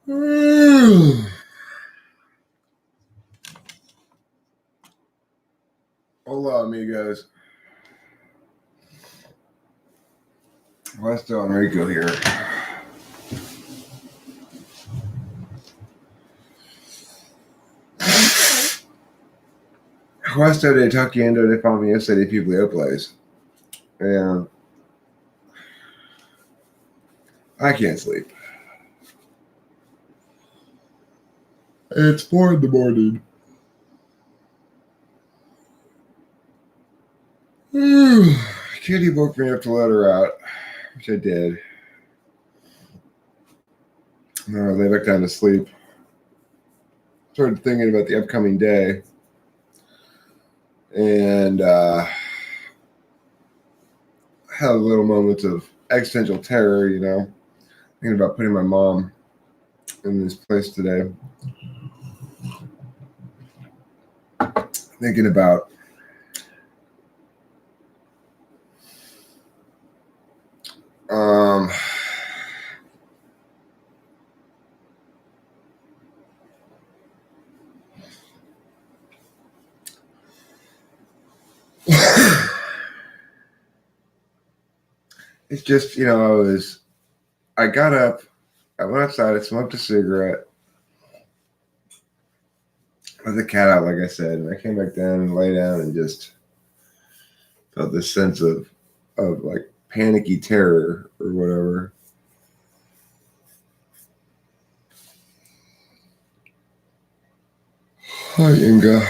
Hola, amigos. Westo Enrico here. Westo de Taquiendo de Famiesa de Publiopolis. And I can't sleep. It's 4 in the morning. Kitty woke me up to let her out, which I did. I lay back down to sleep. Started thinking about the upcoming day. And had a little moment of existential terror, thinking about putting my mom in this place today. Thinking about it's just, I got up, I went outside, I smoked a cigarette, let the cat out, like I said, and I came back down and lay down and just felt this sense of like panicky terror or whatever. Hi, Inga.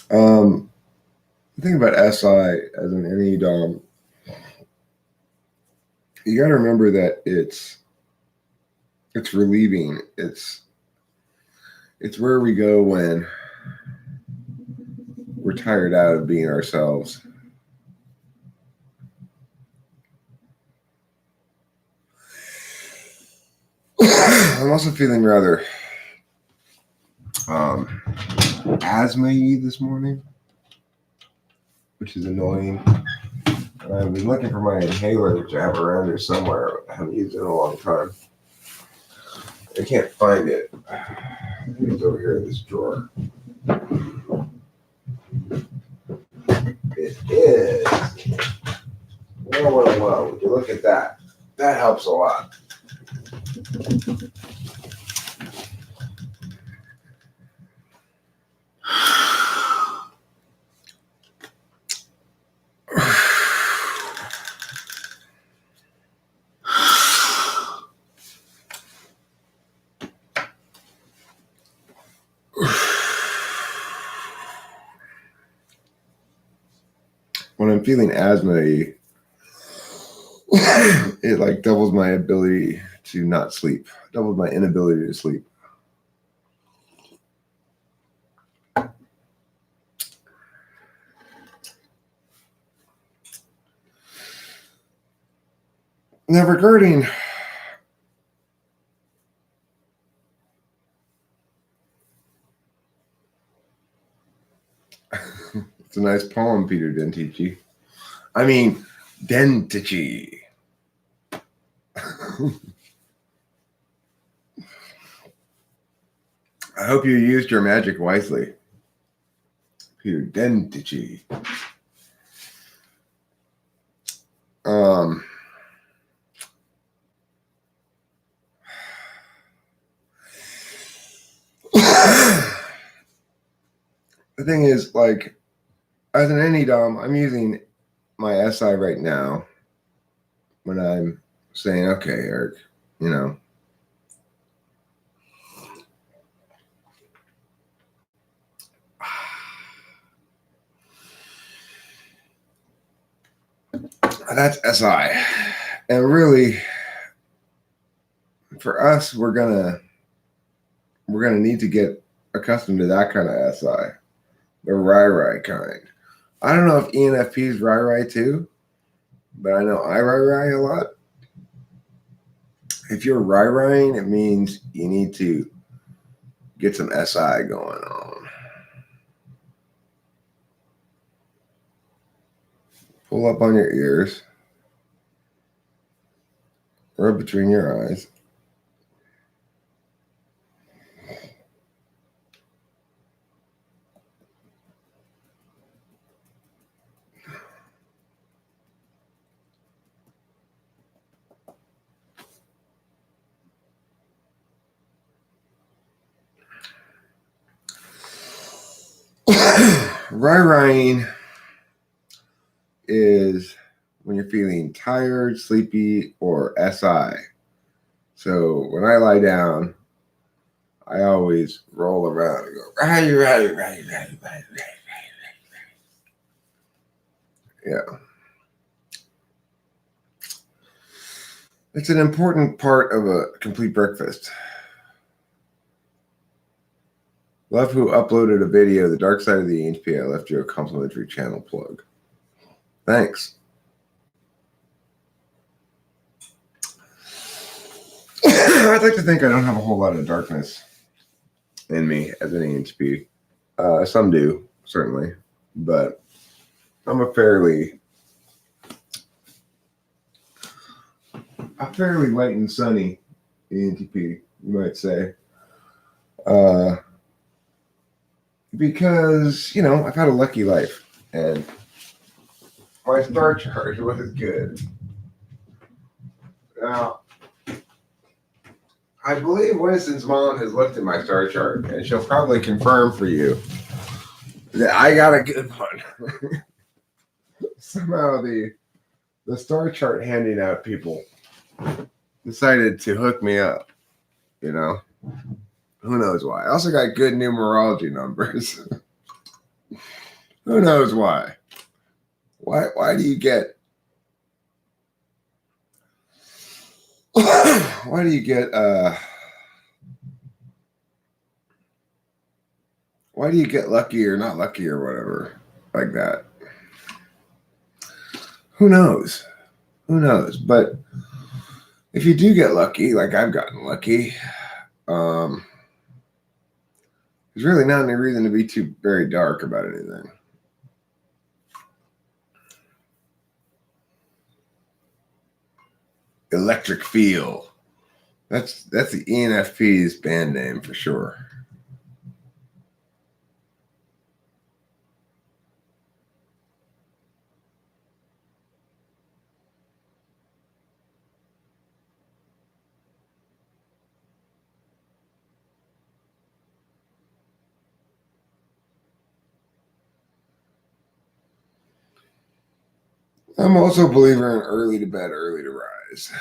The thing about SI as an NE DOM, you got to remember that it's relieving. It's where we go when we're tired out of being ourselves. I'm also feeling rather asthma-y this morning, which is annoying. I've been looking for my inhaler, which I have around here somewhere. I haven't used it in a long time. I can't find it. Maybe it's over here in this drawer. It is. Well. Would you look at that? That helps a lot. When I'm feeling asthma-y, it like doubles my ability to not sleep, doubles my inability to sleep. Now, regarding it's a nice poem, Peter Dentici. I mean, Dentici. I hope you used your magic wisely, Peter Dentici. The thing is, like, as an NE DOM, I'm using my SI right now when I'm saying, okay, Eric, that's SI. And really, for us, we're gonna need to get accustomed to that kind of SI, the Rai kind. I don't know if ENFP is Rai too, but I know I Rai a lot. If you're Rai, it means you need to get some SI going on. Pull up on your ears. rub between your eyes. Rai is when you're feeling tired, sleepy, or SI. So when I lie down, I always roll around and go, right. Yeah. It's an important part of a complete breakfast. Love who uploaded a video, The Dark Side of the ENTP. I left you a complimentary channel plug. Thanks. I'd like to think I don't have a whole lot of darkness in me as an ENTP. Some do, certainly. But I'm a fairly light and sunny ENTP, you might say. Because, I've had a lucky life, and my star chart was good. Now, I believe Winston's mom has looked at my star chart, and she'll probably confirm for you that I got a good one. Somehow the star chart handing out people decided to hook me up, Who knows why? I also got good numerology numbers. Who knows why? Why do you get why do you get lucky or not lucky or whatever like that? Who knows? But if you do get lucky, like I've gotten lucky, there's really not any reason to be too very dark about anything. Electric Feel. That's the ENFP's band name for sure. I'm also a believer in early to bed, early to rise.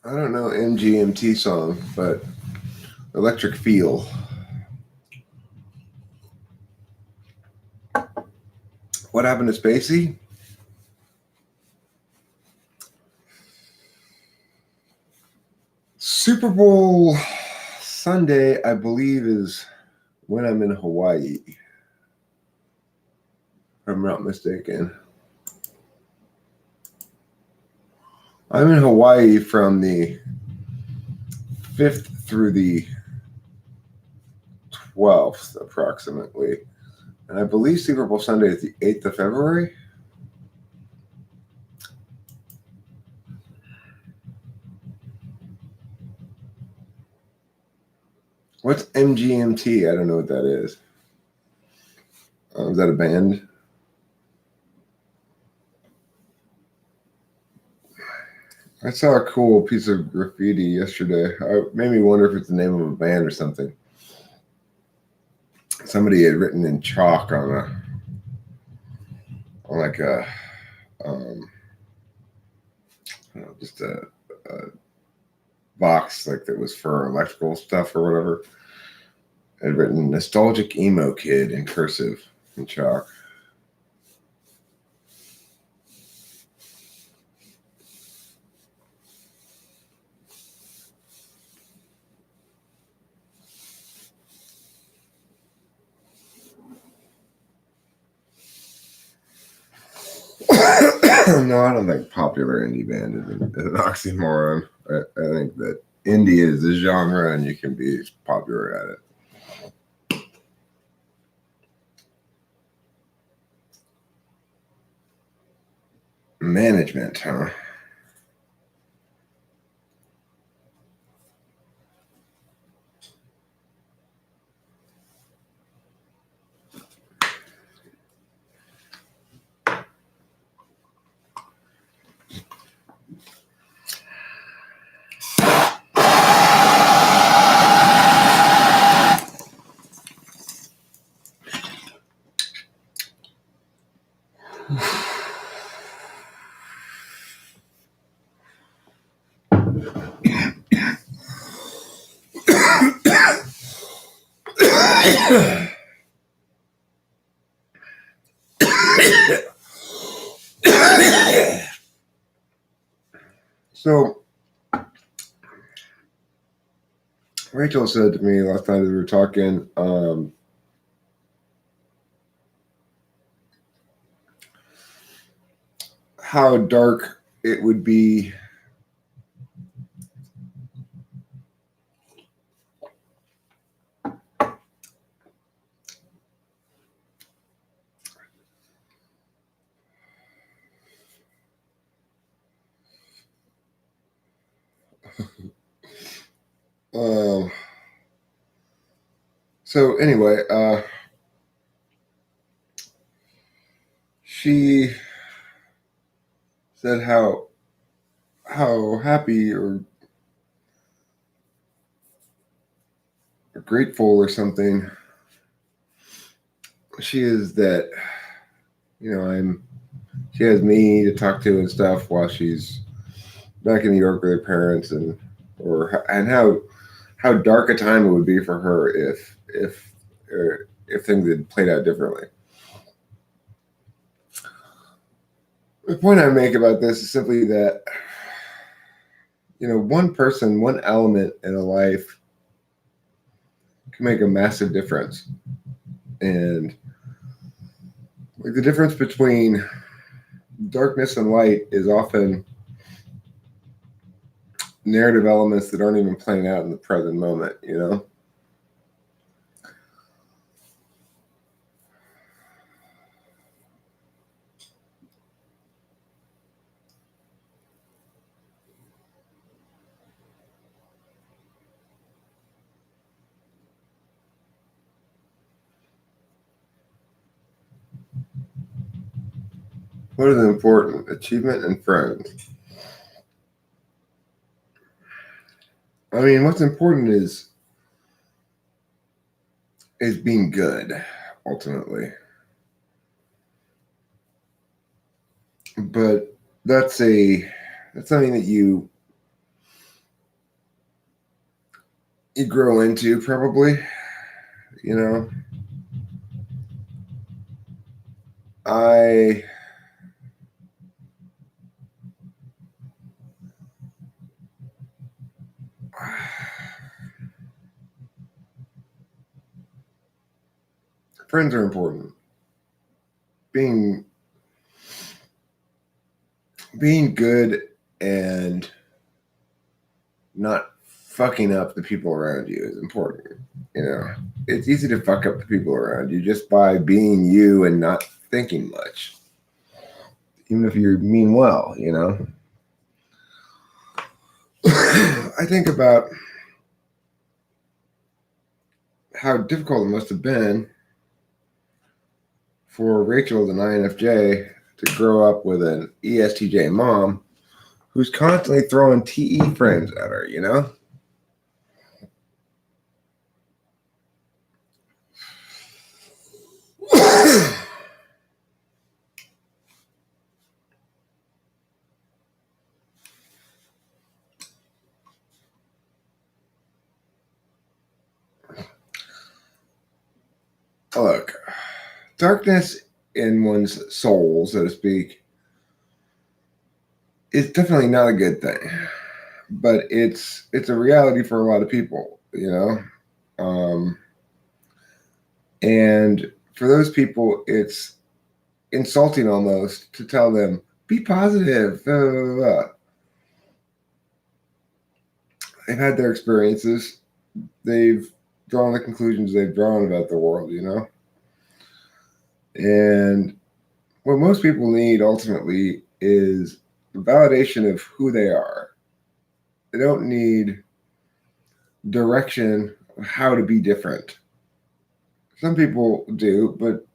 I don't know MGMT song, but Electric Feel. What happened to Spacey? Super Bowl Sunday, I believe, is when I'm in Hawaii. If I'm not mistaken. I'm in Hawaii from the 5th through the 12th, approximately. And I believe Super Bowl Sunday is the 8th of February. What's MGMT? I don't know what that is. Is that a band? I saw a cool piece of graffiti yesterday. It made me wonder if it's the name of a band or something. Somebody had written in chalk on just a box like that was for electrical stuff or whatever. I'd written "Nostalgic Emo Kid" in cursive in chalk. No, I don't think popular indie band is an oxymoron. I think that indie is a genre and you can be popular at it. Management, huh? So Rachel said to me last night as we were talking, how dark it would be so anyway, she said how happy or grateful or something she is that she has me to talk to and stuff while she's back in New York with her parents, and how dark a time it would be for her if things had played out differently. The point I make about this is simply that one person, one element in a life can make a massive difference, and like the difference between darkness and light is often narrative elements that aren't even playing out in the present moment, What is important? Achievement and friends. I mean, what's important is being good, ultimately. But that's something that you grow into, probably. I friends are important. Being good and not fucking up the people around you is important. It's easy to fuck up the people around you just by being you and not thinking much, even if you mean well. I think about how difficult it must have been for Rachel, the INFJ, to grow up with an ESTJ mom who's constantly throwing TE frames at her, Look, darkness in one's soul, so to speak, is definitely not a good thing. But it's a reality for a lot of people, and for those people, it's insulting almost to tell them, be positive. Blah, blah, blah. They've had their experiences. They've drawn the conclusions they've drawn about the world, And what most people need ultimately is validation of who they are. They don't need direction of how to be different. Some people do, but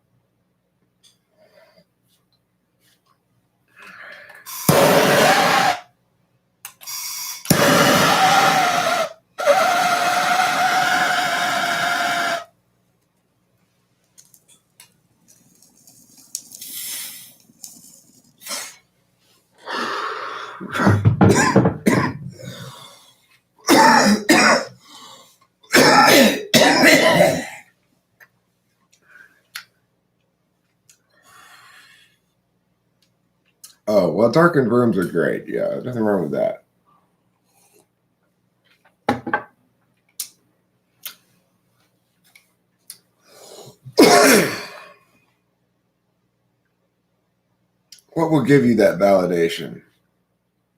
oh, well, darkened rooms are great. Yeah, nothing wrong with that. What will give you that validation?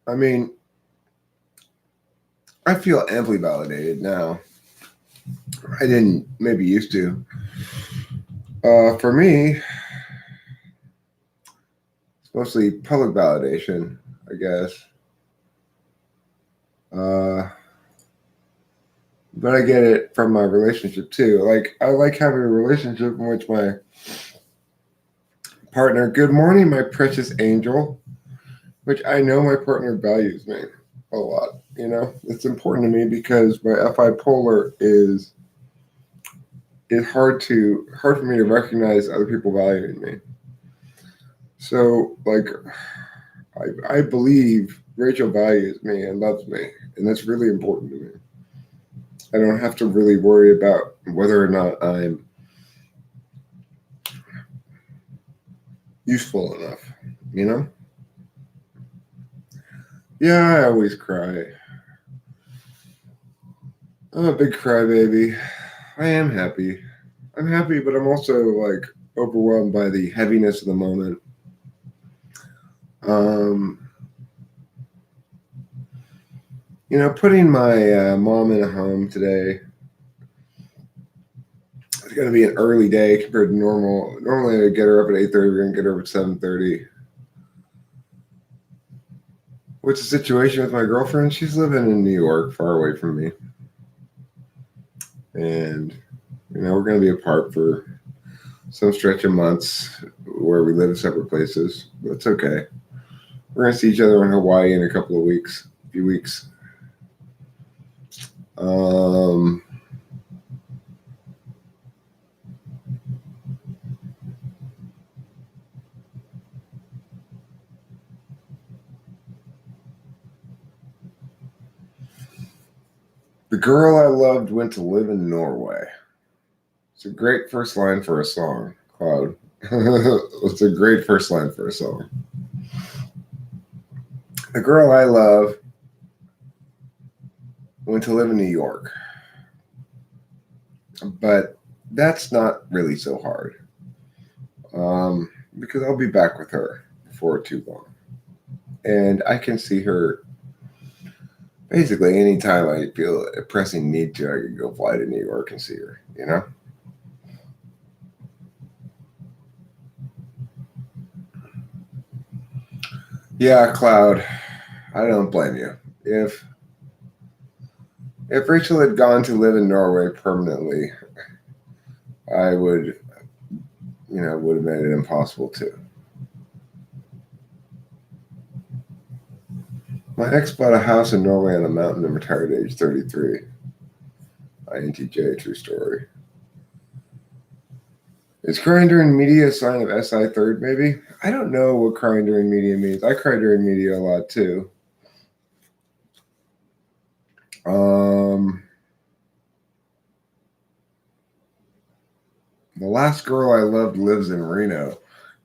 I mean, I feel amply validated now. I didn't maybe used to. For me, it's mostly public validation, I guess. But I get it from my relationship too. Like, I like having a relationship in which my partner, good morning, my precious angel, which I know my partner values me a lot. It's important to me because my FI polar is hard for me to recognize other people valuing me. So, like, I believe Rachel values me and loves me, and that's really important to me. I don't have to really worry about whether or not I'm useful enough, Yeah, I always cry. I'm a big crybaby. I am happy. I'm happy, but I'm also like overwhelmed by the heaviness of the moment. Putting my mom in a home today, it's going to be an early day compared to normal. Normally I get her up at 8:30. We're going to get her up at 7:30. What's the situation with my girlfriend? She's living in New York, far away from me. And, we're going to be apart for some stretch of months where we live in separate places. But it's okay. We're going to see each other in Hawaii in a few weeks. The girl I loved went to live in Norway. It's a great first line for a song, Cloud. It's a great first line for a song. The girl I love went to live in New York. But that's not really so hard. Because I'll be back with her before too long. And I can see her basically anytime I feel a pressing need to. I could go fly to New York and see her, Yeah, Cloud, I don't blame you. If Rachel had gone to live in Norway permanently, I would have made it impossible too. My ex bought a house in Norway on a mountain and retired at age 33. INTJ, true story. Is crying during media a sign of SI third, maybe? I don't know what crying during media means. I cry during media a lot too. The Last Girl I Loved Lives in Reno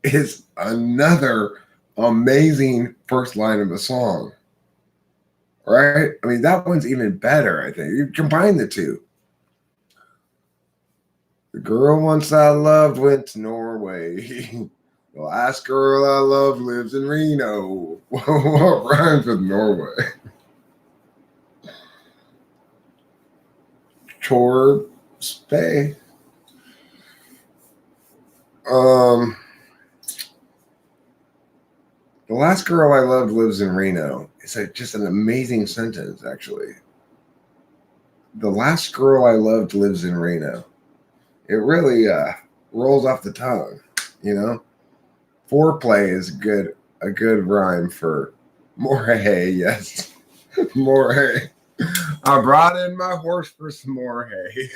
is another amazing first line of a song. Right? I mean, that one's even better, I think. You combine the two. The girl once I loved went to Norway. The last girl I loved lives in Reno. What rhymes with Norway? Torbay. The last girl I loved lives in Reno. It's just an amazing sentence, actually. The last girl I loved lives in Reno. It really rolls off the tongue, you know. Foreplay is a good rhyme for more hay. Yes, more hay. I brought in my horse for some more hay.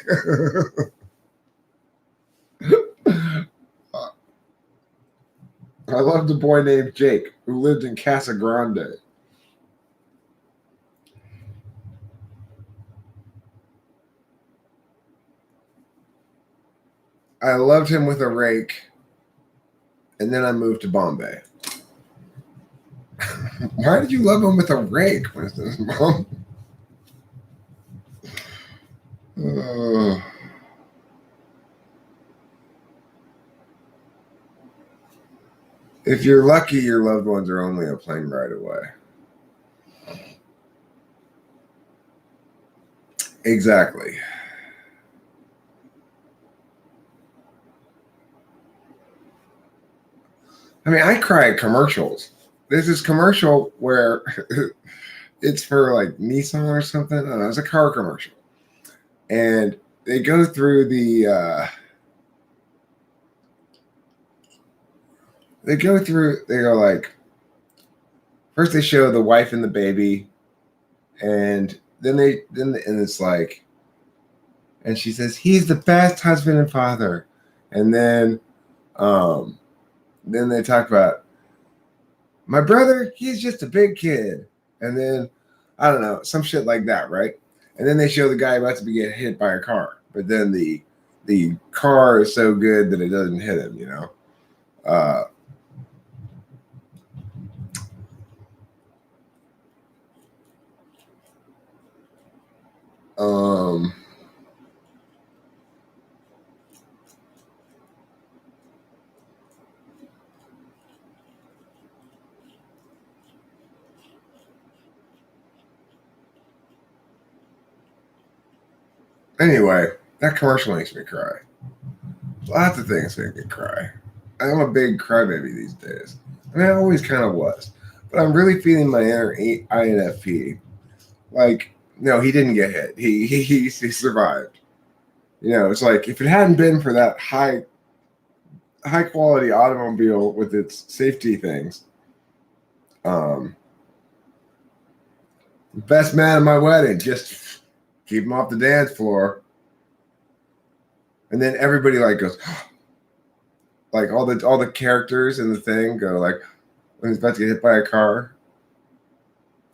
I loved a boy named Jake who lived in Casa Grande. I loved him with a rake, and then I moved to Bombay. Why did you love him with a rake, Winston's mom? If you're lucky, your loved ones are only a plane ride away. Exactly. I mean, I cry at commercials. There's this commercial where it's for like Nissan or something. I don't know, it's a car commercial. And they go through they go like, first they show the wife and the baby, and then it's like, and she says, he's the best husband and father. And then they talk about my brother, he's just a big kid. And then, I don't know, some shit like that, right? And then they show the guy about to be get hit by a car. But then the car is so good that it doesn't hit him, you know? Anyway, that commercial makes me cry. Lots of things make me cry. I'm a big crybaby these days. I mean, I always kind of was. But I'm really feeling my inner INFP. Like, no, he didn't get hit. He survived. You know, it's like if it hadn't been for that high quality automobile with its safety things, best man at my wedding, just keep him off the dance floor. And then everybody like goes, like all the characters in the thing go like when he's about to get hit by a car,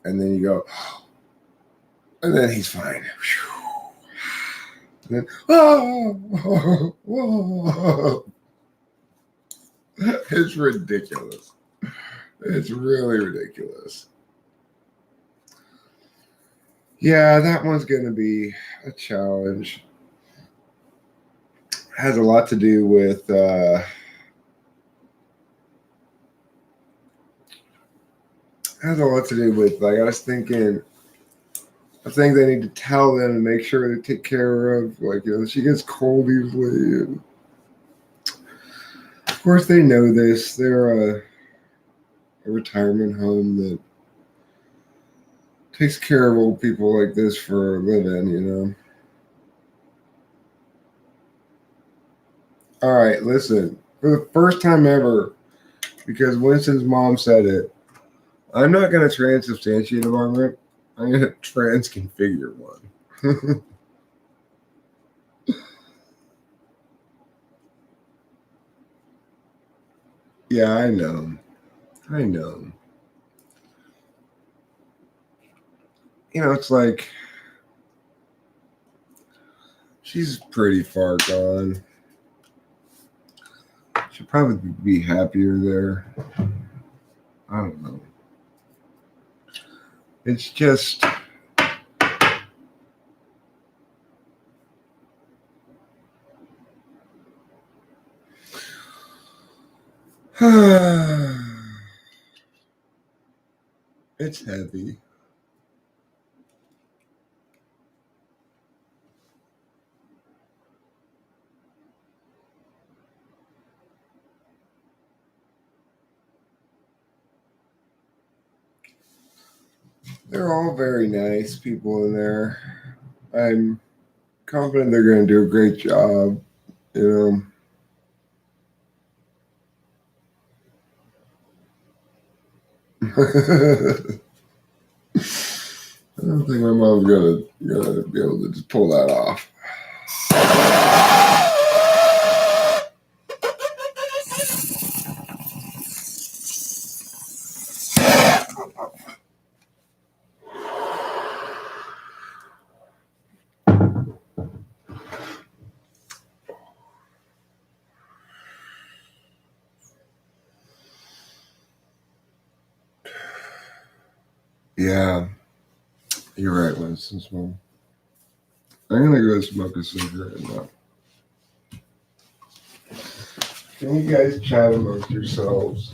and then you go, and then he's fine. And then, it's ridiculous. It's really ridiculous. Yeah, that one's going to be a challenge. Has a lot to do with like I was thinking of things I need to tell them and make sure to take care of. Like, you know, she gets cold easily, and of course they know this. They're a retirement home that takes care of old people like this for a living, you know. All right, listen. For the first time ever, because Winston's mom said it, I'm not going to transubstantiate a varmint. I'm going to transconfigure one. Yeah, I know. You know, it's like she's pretty far gone. Should probably be happier there. I don't know. It's just it's heavy. They're all very nice people in there. I'm confident they're going to do a great job. You know, I don't think my mom's gonna be able to just pull that off. Yeah, you're right, Winston Small. I'm gonna go smoke a cigarette now. Can you guys chat amongst yourselves?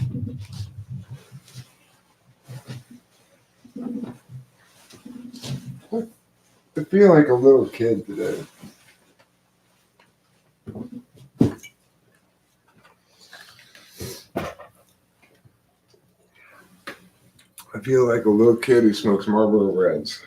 I feel like a little kid today. I feel like a little kid who smokes Marlboro Reds.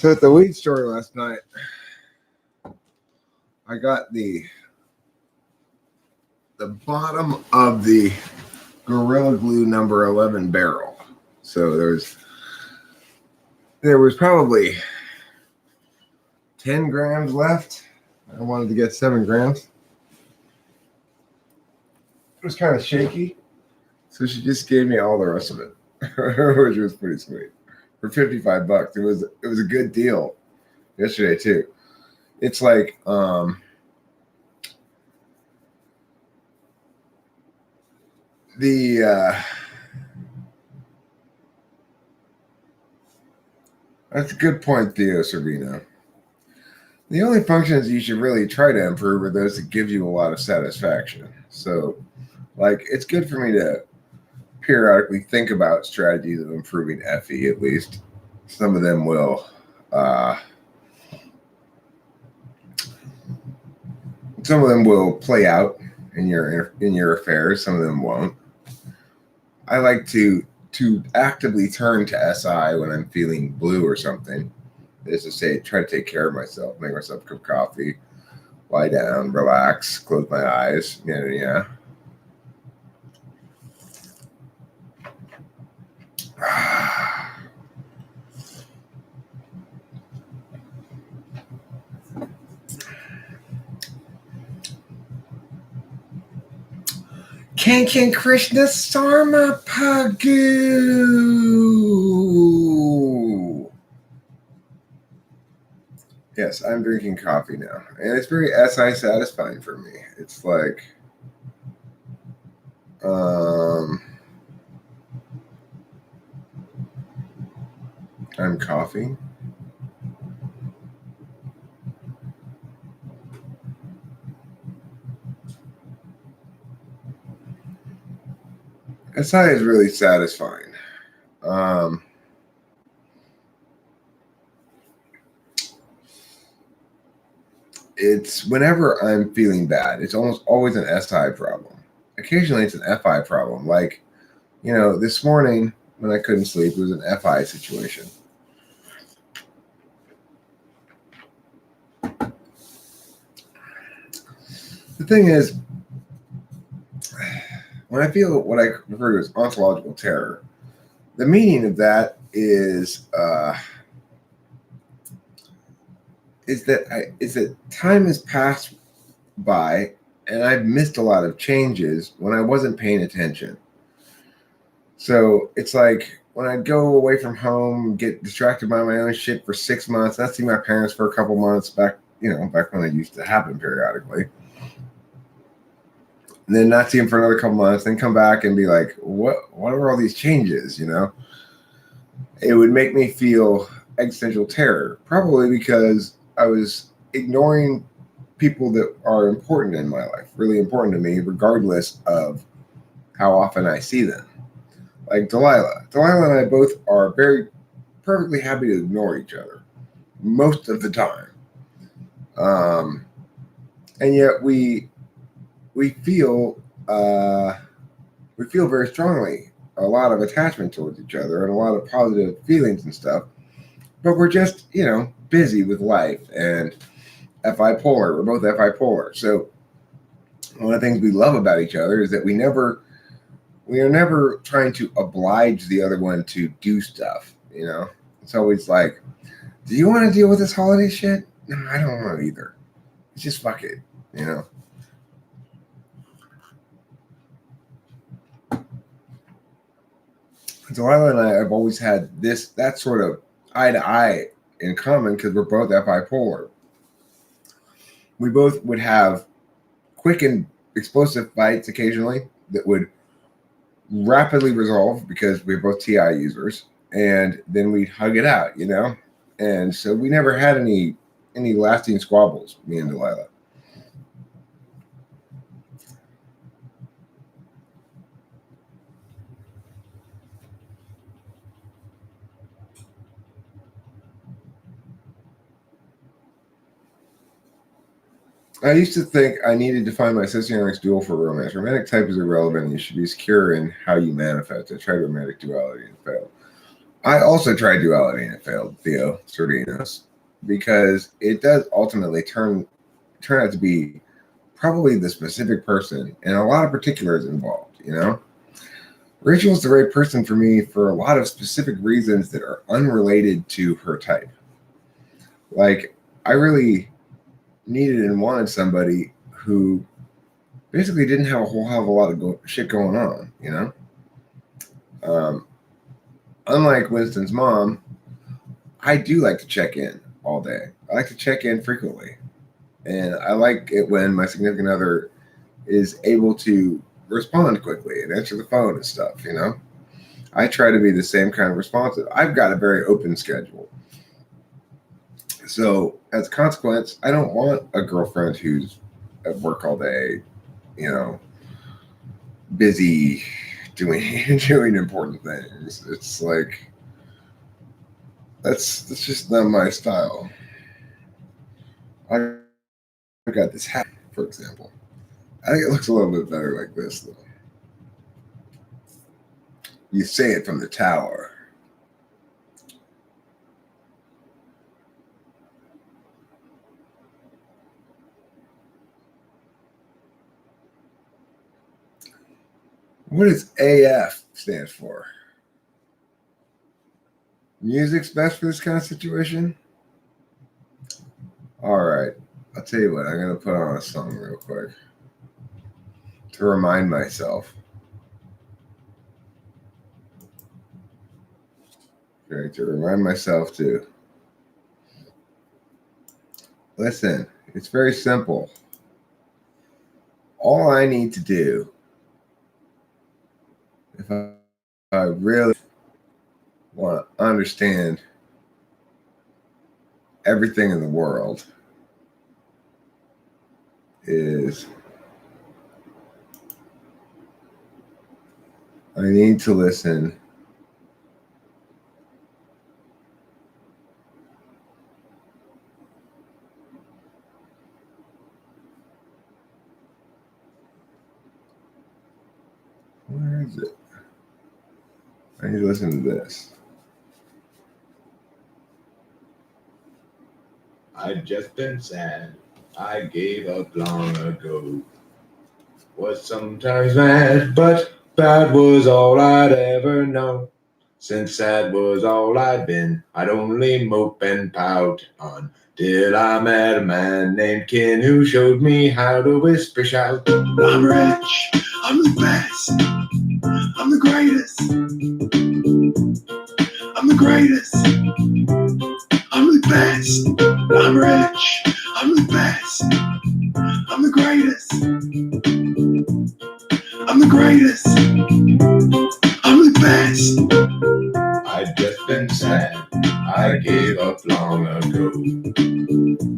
So at the weed store last night, I got the bottom of the Gorilla Glue number 11 barrel. So there was probably 10 grams left. I wanted to get 7 grams. It was kind of shaky, so she just gave me all the rest of it, which was pretty sweet. For $55, it was a good deal yesterday too. It's like that's a good point, Theo Servino. The only functions you should really try to improve are those that give you a lot of satisfaction. So, like, it's good for me to periodically think about strategies of improving FE. At least some of them will. Some of them will play out in your affairs. Some of them won't. I like to actively turn to SI when I'm feeling blue or something. Is to say, try to take care of myself, make myself a cup of coffee, lie down, relax, close my eyes. Yeah. Ken Krishna Sarma Pagu. Yes, I'm drinking coffee now. And it's very SI satisfying for me. It's like I'm coughing. SI is really satisfying. It's whenever I'm feeling bad, it's almost always an SI problem. Occasionally it's an FI problem. Like, this morning when I couldn't sleep, it was an FI situation. The thing is, when I feel what I refer to as ontological terror, the meaning of that is that time has passed by and I've missed a lot of changes when I wasn't paying attention. So it's like when I'd go away from home, get distracted by my own shit for 6 months, not see my parents for a couple months back when it used to happen periodically. And then not see him for another couple months, then come back and be like, what are all these changes? It would make me feel existential terror, probably because I was ignoring people that are important in my life, really important to me, regardless of how often I see them. Like Delilah. Delilah and I both are very perfectly happy to ignore each other most of the time. And yet we feel very strongly a lot of attachment towards each other and a lot of positive feelings and stuff. But we're just, busy with life and FI polar. We're both FI polar. So one of the things we love about each other is that we are never trying to oblige the other one to do stuff. It's always like, do you want to deal with this holiday shit? No, I don't want to either. It's just fuck it, Delilah and I have always had that sort of eye to eye in common because we're both FI polar. We both would have quick and explosive fights occasionally that would rapidly resolve because we're both TI users, and then we'd hug it out, And so we never had any lasting squabbles, me and Delilah. I used to think I needed to find my Socionics dual for romance. Romantic type is irrelevant. You should be secure in how you manifest. I tried romantic duality and failed. I also tried duality and it failed, Theo Sardinos, because it does ultimately turn out to be probably the specific person and a lot of particulars involved, you know? Rachel's the right person for me for a lot of specific reasons that are unrelated to her type. Like, I really needed and wanted somebody who basically didn't have a whole hell of a lot of shit going on, you know? Unlike Winston's mom, I do like to check in all day. I like to check in frequently. And I like it when my significant other is able to respond quickly and answer the phone and stuff, you know? I try to be the same kind of responsive. I've got a very open schedule. So as a consequence, I don't want a girlfriend who's at work all day, you know, busy doing important things. It's like that's just not my style. I've got this hat, for example. I think it looks a little bit better like this, though. You say it from the tower. What does AF stand for? Music's best for this kind of situation? All right. I'll tell you what. I'm going to put on a song real quick to remind myself. Okay, to remind myself to listen. It's very simple. All I need to do, if I really want to understand everything in the world, is I need to listen where is it? I need to listen to this. I'd just been sad. I gave up long ago. Was sometimes mad, but bad was all I'd ever known. Since sad was all I'd been, I'd only mope and pout until I met a man named Ken who showed me how to whisper shout. I'm rich, I'm the best, I'm the greatest, I'm the greatest, I'm the best, I'm rich, I'm the best, I'm the greatest, I'm the greatest, I'm the best. I'd just been sad, I gave up long ago.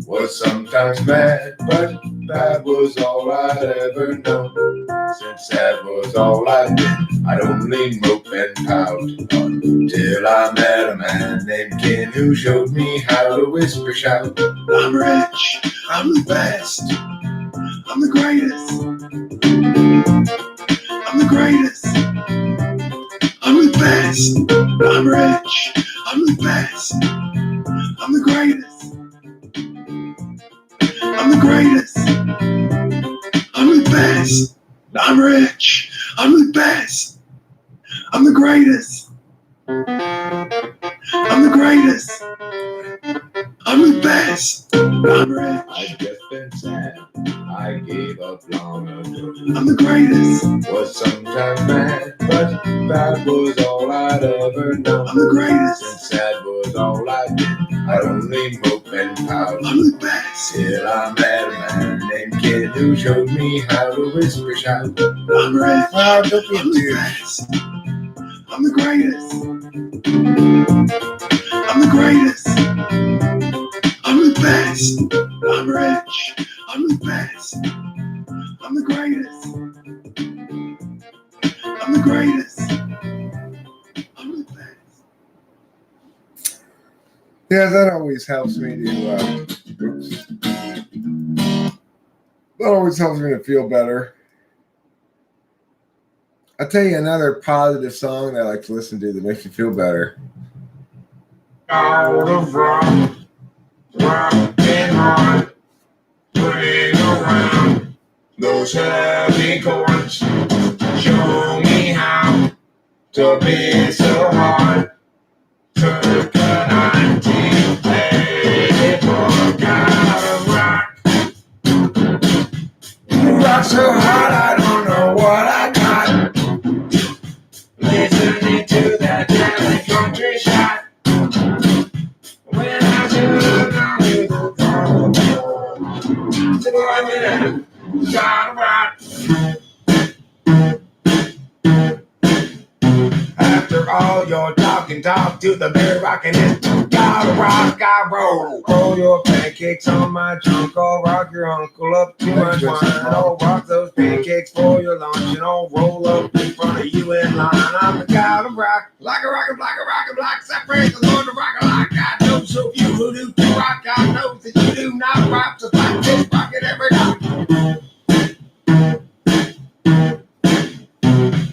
Was sometimes mad, but bad was all I'd ever known. Since sad was all I'd been, I'd only mope and pout until I met a man named Ken who showed me how to whisper shout. I'm rich, I'm the best, I'm the greatest, I'm the greatest, I'm the best, I'm rich, I'm the best, I'm the greatest, I'm the greatest, I'm the best, I'm rich, I'm the best, I'm the greatest, I'm the greatest, I'm the best, I'm rich. I've just been sad, I gave up long ago. I'm the greatest. Was sometimes mad, but bad was all I'd ever known. I'm the greatest. Since sad was all I'd been, I'd only mope and pout. I'm the best. Till I met a man named Ken who showed me how to whisper shout. I'm rich. I'm the best. I'm the greatest. I'm the greatest. I'm the best. I'm rich. I'm the best. I'm the greatest. I'm the greatest. I'm the best. Yeah, that always helps me to. That always helps me to feel better. I'll tell you another positive song that I like to listen to that makes you feel better. Out of rock, rocking hard, playing around those heavy chords. Show me how to be so hard. Circa 1984, gotta rock. Rock so hard, I don't know what I got. Listening to that jazzy country shot. When I should have gone to the phone. So I'm in, gotta rock. After all your talking, talk to the bear rocking it. Gotta rock, I roll. Roll your pancakes on my trunk. I'll rock your uncle up too much wine. I'll rock those pancakes for your lunch. And I'll roll up in front of you in line. I'm the guy to rock, like a rocket, like a rocket, like separate the Lord to rock like I know. So you who do to rock, I know that you do not rock. Just like this rocket every night.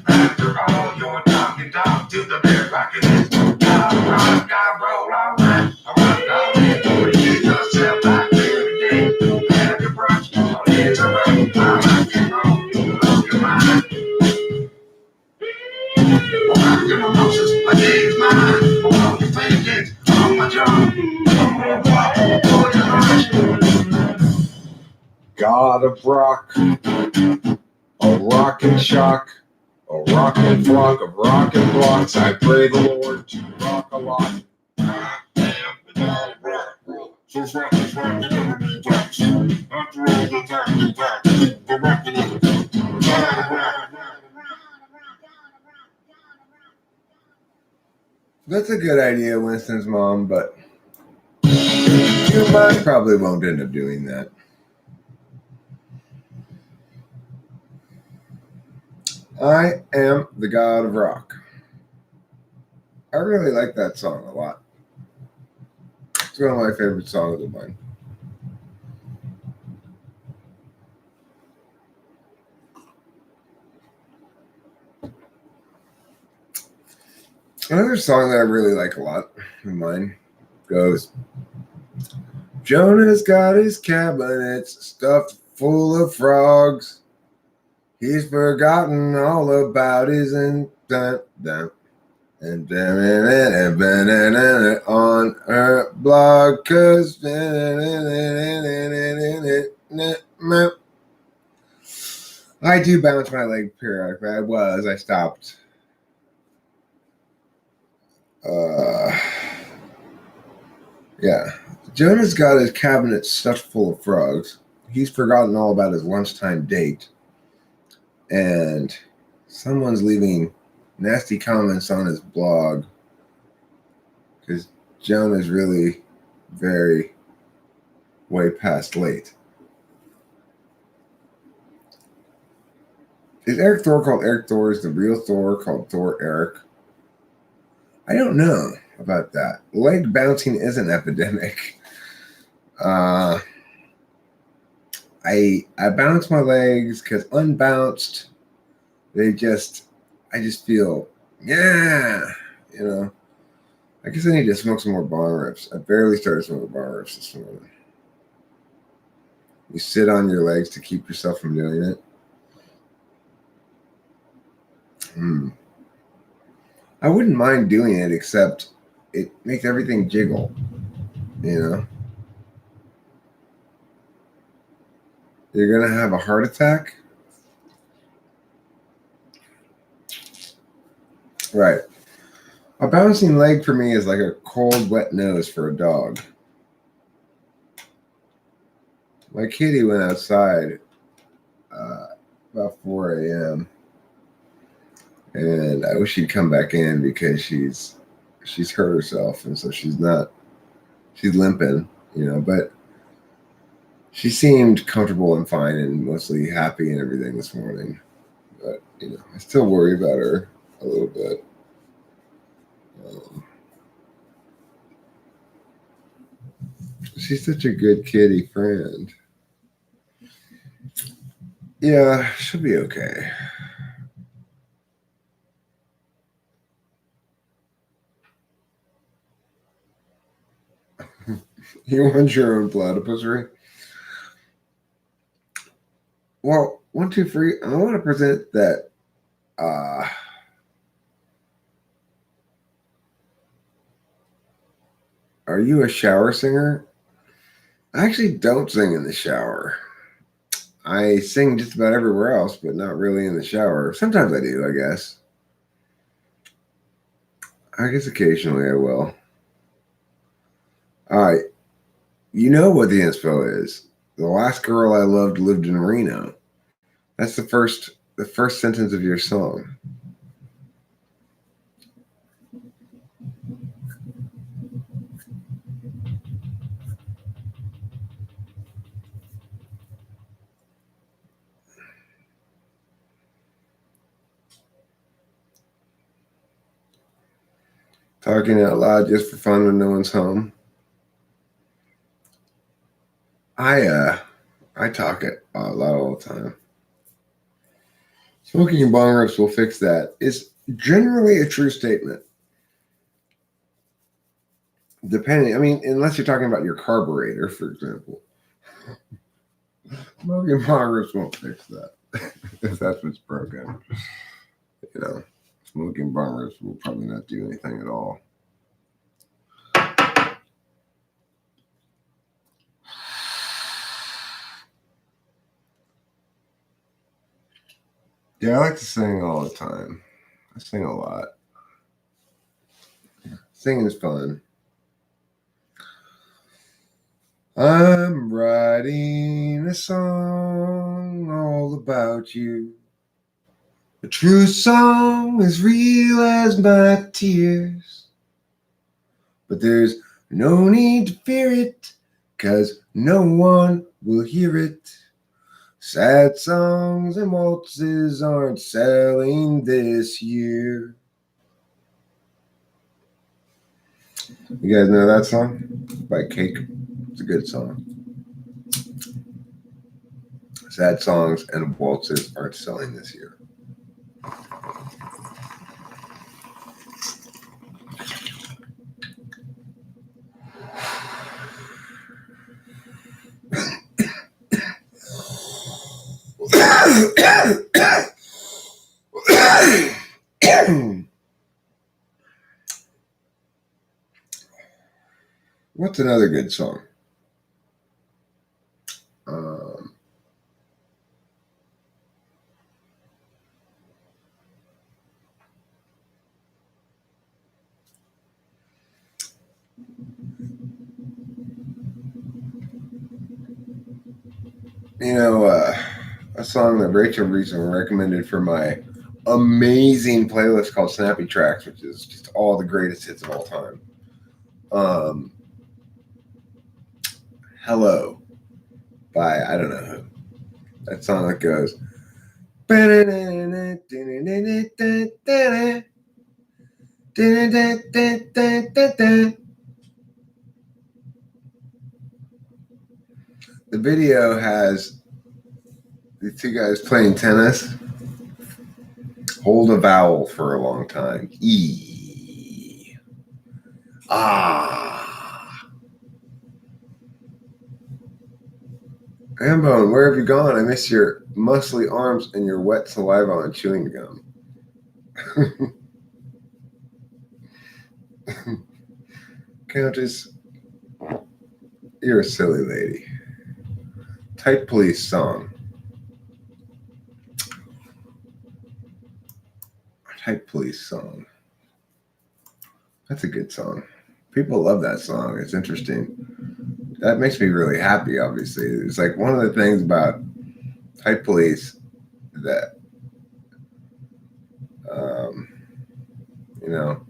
After all your talking, talk to the bear rocking it. Gotta rock, I roll all night. I rock all day, you yourself like every day. Have your brush, I'll hit the road. I rock and roll, you lose your mind. I rock your emotions, my day is mine. I want your pancakes on my jaw. I'm gonna walk for your lunch. Gotta rock, a rockin' shock. A rockin' flock of rockin' blocks. I pray the Lord to rock a lot. That's a good idea, Winston's mom, but your mom probably won't end up doing that. I am the God of Rock. I really like that song a lot. It's one of my favorite songs of mine. Another song that I really like a lot of mine goes, Jonah's got his cabinets stuffed full of frogs. He's forgotten all about his and on her blog, cause I do bounce my leg periodically. I stopped. Yeah. Jonah's got his cabinet stuffed full of frogs. He's forgotten all about his lunchtime date. And someone's leaving nasty comments on his blog because Jonah's really very way past late. Is Eric Thor called Eric Thor? Is the real Thor called Thor Eric? I don't know about that. Leg bouncing is an epidemic. I bounce my legs because unbounced, I just feel, yeah, you know. I guess I need to smoke some more bong rips. I barely started smoking bong rips this morning. You sit on your legs to keep yourself from doing it. I wouldn't mind doing it, except it makes everything jiggle, you know. You're going to have a heart attack? Right. A bouncing leg for me is like a cold, wet nose for a dog. My kitty went outside about 4 a.m. and I wish she'd come back in because she's hurt herself, and so she's limping, you know, but she seemed comfortable and fine and mostly happy and everything this morning. But, you know, I still worry about her a little bit. She's such a good kitty friend. Yeah, she'll be okay. You want your own platypus ring? Well, 1, 2, 3. I want to present that. Are you a shower singer? I actually don't sing in the shower. I sing just about everywhere else, but not really in the shower. Sometimes I do, I guess. I guess occasionally I will. All right. You know what the inspo is. The last girl I loved lived in Reno. That's the first sentence of your song. Talking out loud just for fun when no one's home. I talk it out loud all the time. Smoking bong rips will fix that. It's generally a true statement. Depending, I mean, unless you're talking about your carburetor, for example. Smoking bong rips won't fix that. If that's what's broken. You know, smoking bong rips will probably not do anything at all. Yeah, I like to sing all the time. I sing a lot. Singing is fun. I'm writing a song all about you. A true song as real as my tears. But there's no need to fear it, 'cause no one will hear it. Sad songs and waltzes aren't selling this year. You guys know that song? By Cake. It's a good song. Sad songs and waltzes aren't selling this year. What's another good song? You know, a song that Rachel recently recommended for my amazing playlist called Snappy Tracks, which is just all the greatest hits of all time. Hello by I don't know who. That song that goes. The video has the two guys playing tennis. Hold a vowel for a long time. E. Ah. Hambone, where have you gone? I miss your muscly arms and your wet saliva on chewing gum. Countess, you're a silly lady. Type Police song. Type Police song. That's a good song. People love that song. It's interesting. That makes me really happy, obviously. It's like one of the things about Type Police that, you know,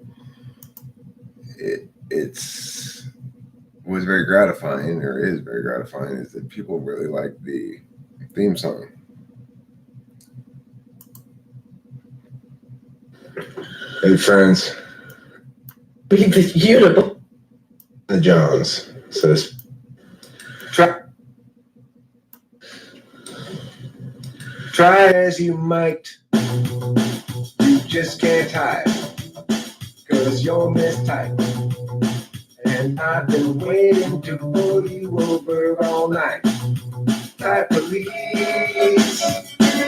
it's was very gratifying, or is very gratifying, is that people really like the theme song. Hey friends, be beautiful. The Johns says, try as you might, you just can't hide, 'cause you're mistyped. And and I've been waiting to pull you over all night. Type police,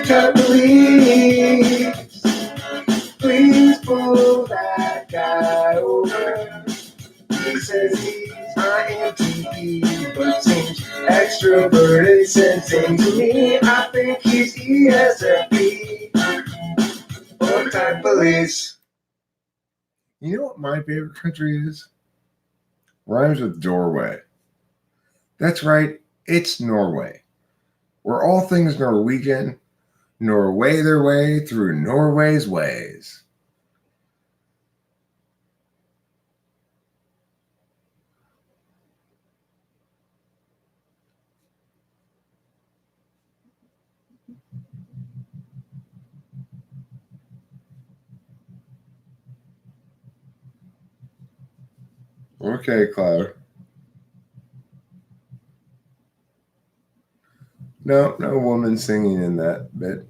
type police, please pull that guy over. He says he's INTP, but seems extroverted, sensing to me. I think he's ESFP or type police. You know what my favorite country is? Rhymes with doorway. That's right, it's Norway. Where all things Norwegian, Norway their way through Norway's ways. Okay, Cloud. No woman singing in that bit.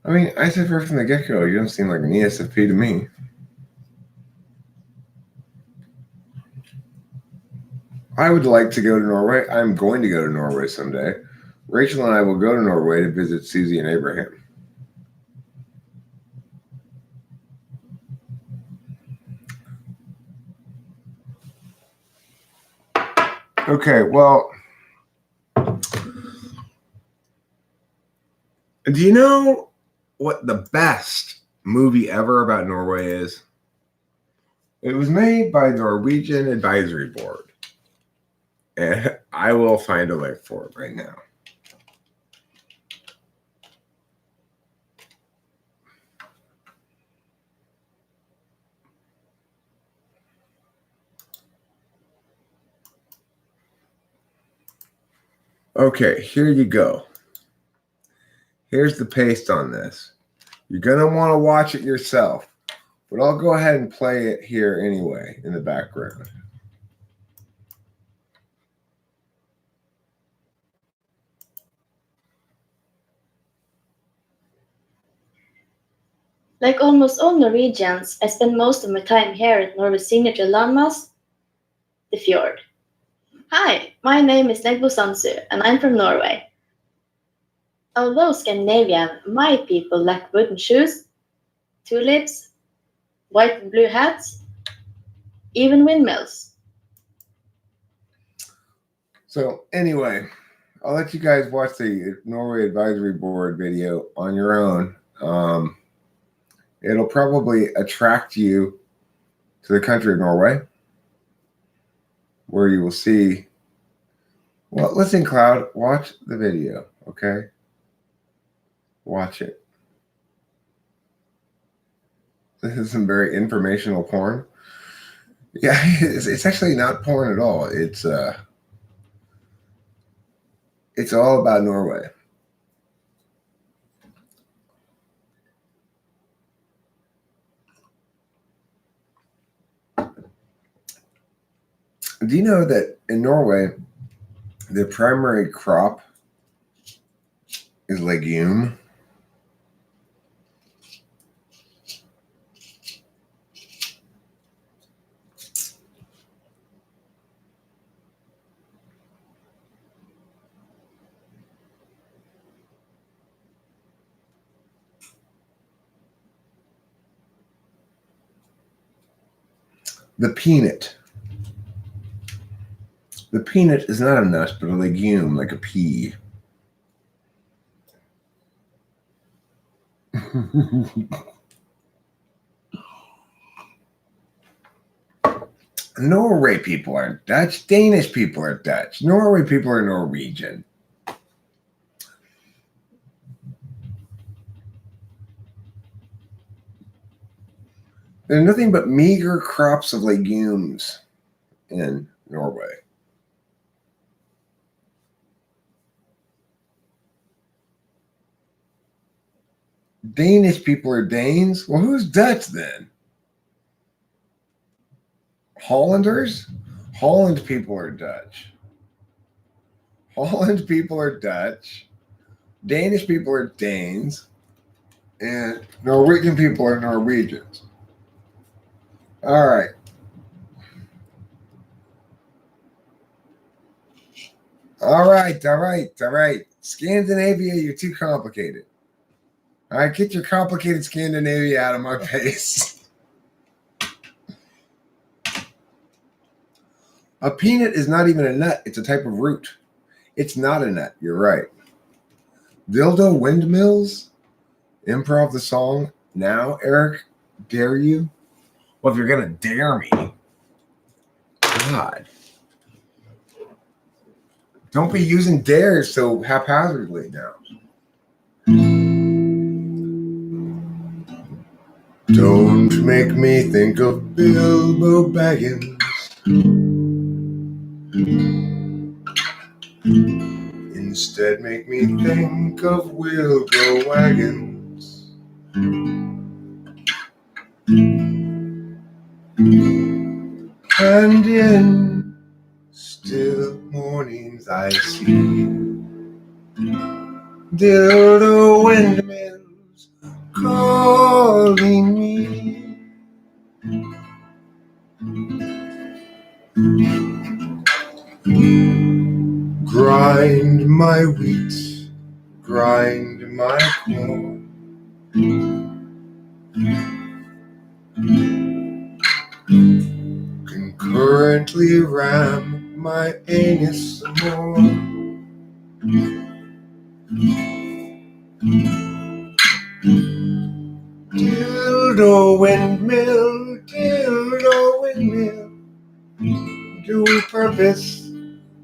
I mean, I said right from the get-go, you don't seem like an ESFP to me. I would like to go to Norway. I'm going to go to Norway someday. Rachel and I will go to Norway to visit Susie and Abraham. Okay, well, do you know what the best movie ever about Norway is? It was made by Norwegian Advisory Board. And I will find a link for it right now. Okay, here you go. Here's the paste on this. You're going to want to watch it yourself, but I'll go ahead and play it here anyway in the background. Like almost all Norwegians, I spend most of my time here at Norway's signature landmass, the fjord. Hi, my name is Negbo Sansu, and I'm from Norway. Although Scandinavian, my people lack wooden shoes, tulips, white and blue hats, even windmills. So anyway, I'll let you guys watch the Norway Advisory Board video on your own. It'll probably attract you to the country of Norway, where you will see. Well, listen, Cloud, watch the video, okay? Watch it. This is some very informational porn. Yeah, it's actually not porn at all. It's all about Norway. Do you know that in Norway, the primary crop is legume? The peanut. The peanut is not a nut, but a legume, like a pea. Norway people are Dutch. Danish people are Dutch. Norway people are Norwegian. There are nothing but meager crops of legumes in Norway. Danish people are Danes? Well, who's Dutch then? Hollanders? Holland people are Dutch. Holland people are Dutch. Danish people are Danes. And Norwegian people are Norwegians. All right. All right. Scandinavia, you're too complicated. All right, get your complicated Scandinavia out of my face. A peanut is not even a nut. It's a type of root. It's not a nut. You're right. Dildo windmills? Improv the song now, Eric? Dare you? Well, if you're going to dare me. God. Don't be using dares so haphazardly now. Don't make me think of Bilbo Baggins. Instead, make me think of Wilbur Wagons. And in still mornings I see dildo windmills calling me. Grind my wheat, grind my corn. Concurrently ram my anus some more. Dildo windmill, dual purpose,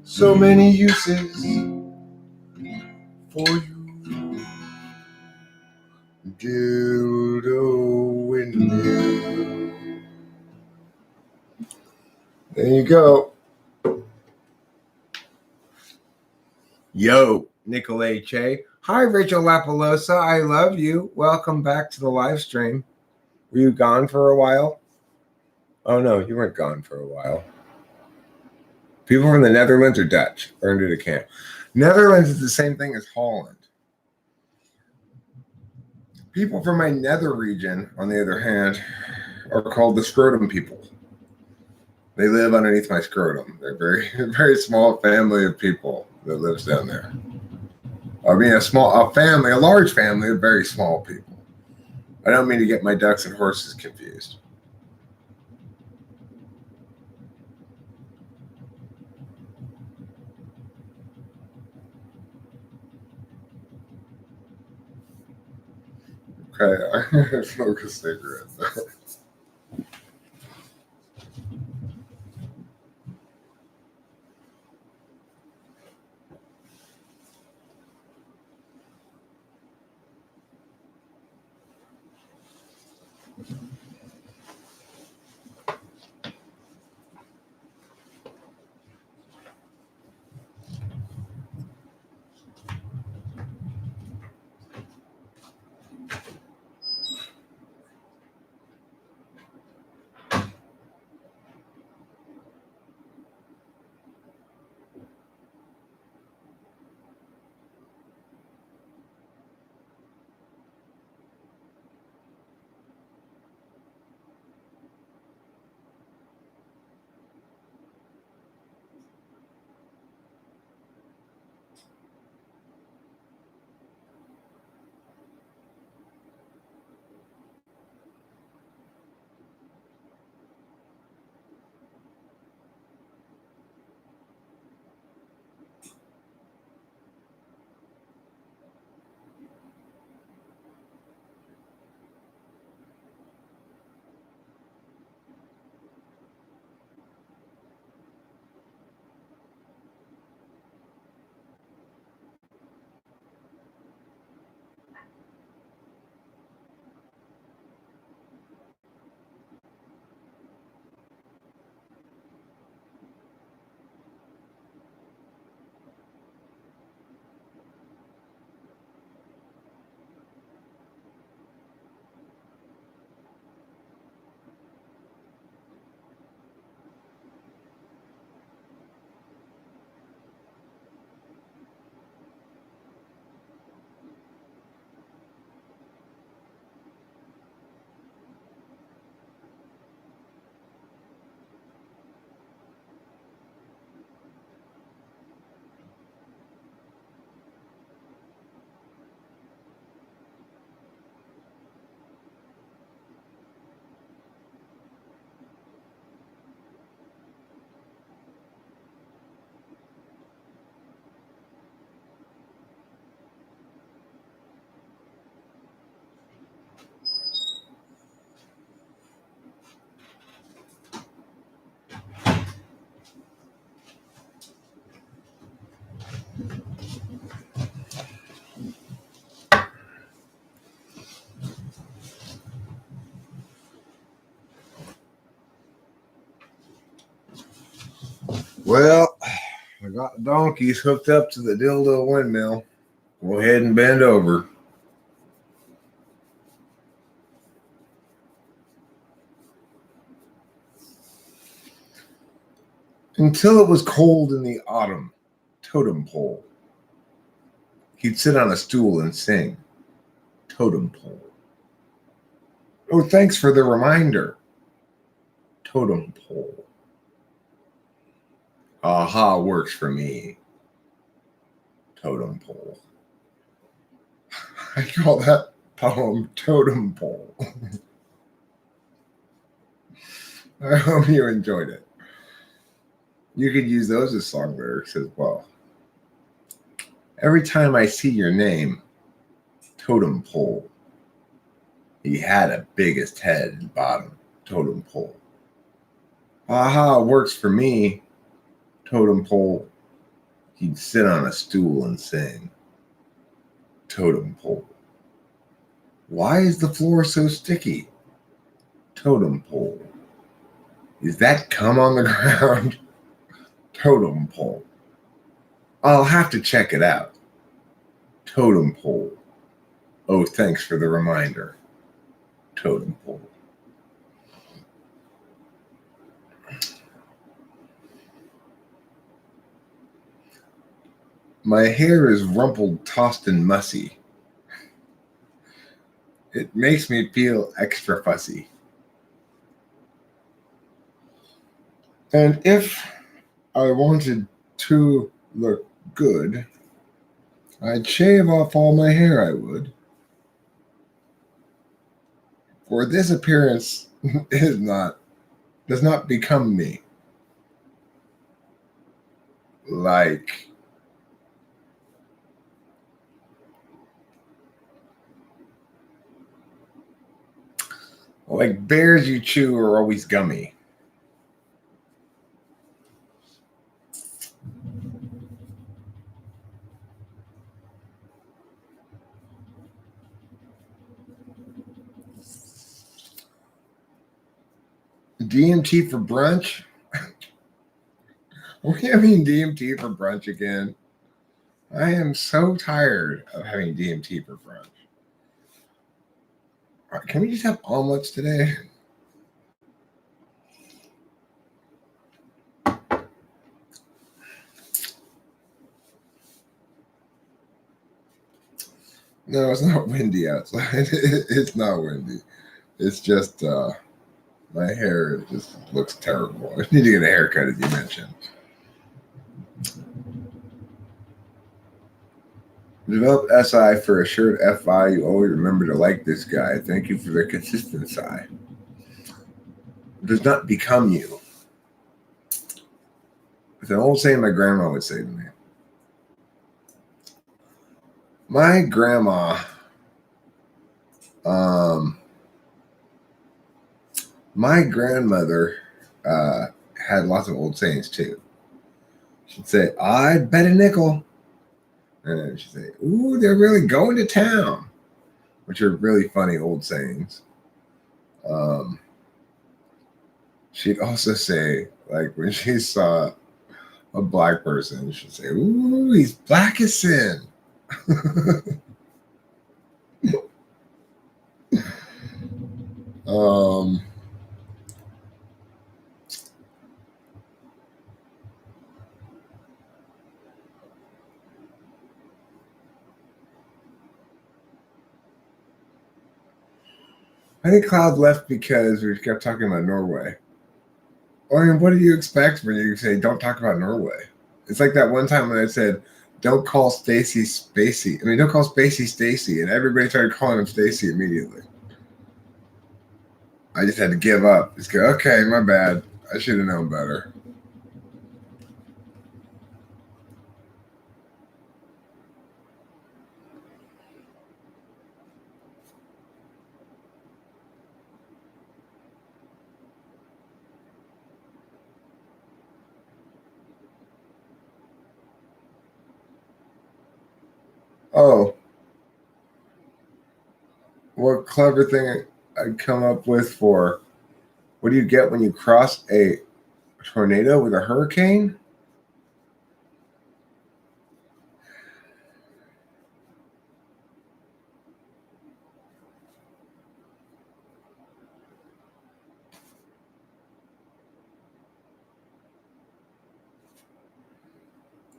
so many uses for you. Dildo windmill. There you go. Yo, Nicolay Che. Hi, Rachel Lapalosa. I love you. Welcome back to the live stream. Were you gone for a while? Oh, no, you weren't gone for a while. People from the Netherlands or Dutch or under the camp. Netherlands is the same thing as Holland. People from my nether region, on the other hand, are called the scrotum people. They live underneath my scrotum. They're very small family of people that lives down there. I mean, a large family of very small people. I don't mean to get my ducks and horses confused. Okay, I'm gonna smoke a cigarette. Well, I got the donkeys hooked up to the dildo windmill. Go ahead and bend over. Until it was cold in the autumn, totem pole. He'd sit on a stool and sing, totem pole. Oh, thanks for the reminder, totem pole. Aha works for me, totem pole. I call that poem Totem Pole. I hope you enjoyed it. You could use those as song lyrics as well. Every time I see your name, totem pole. He had a biggest head and bottom, totem pole. Aha works for me, totem pole. He'd sit on a stool and sing, totem pole. Why is the floor so sticky, totem pole? Is that cum on the ground, totem pole? I'll have to check it out, totem pole. Oh, thanks for the reminder, totem pole. My hair is rumpled, tossed, and mussy. It makes me feel extra fussy. And if I wanted to look good, I'd shave off all my hair, I would. For this appearance does not become me. Like bears you chew are always gummy. DMT for brunch? Are we having DMT for brunch again? I am so tired of having DMT for brunch. All right, can we just have omelets today? No, it's not windy outside. It's not windy. It's just my hair just looks terrible. I need to get a haircut, as you mentioned. Develop SI for assured FI. You always remember to like this guy. Thank you for the consistent SI. Does not become you. It's an old saying my grandma would say to me. My grandma, my grandmother had lots of old sayings too. She'd say, "I'd bet a nickel." And she'd say, "Ooh, they're really going to town," which are really funny old sayings. She'd also say, like when she saw a black person, she'd say, "Ooh, he's black as sin." I think Cloud left because we kept talking about Norway. I mean, what do you expect when you say don't talk about Norway? It's like that one time when I said, don't call Stacy Spacey. I mean, don't call Spacey Stacy. And everybody started calling him Stacy immediately. I just had to give up. Just go, okay, my bad. I should have known better. Oh, what clever thing I'd come up with for what do you get when you cross a tornado with a hurricane?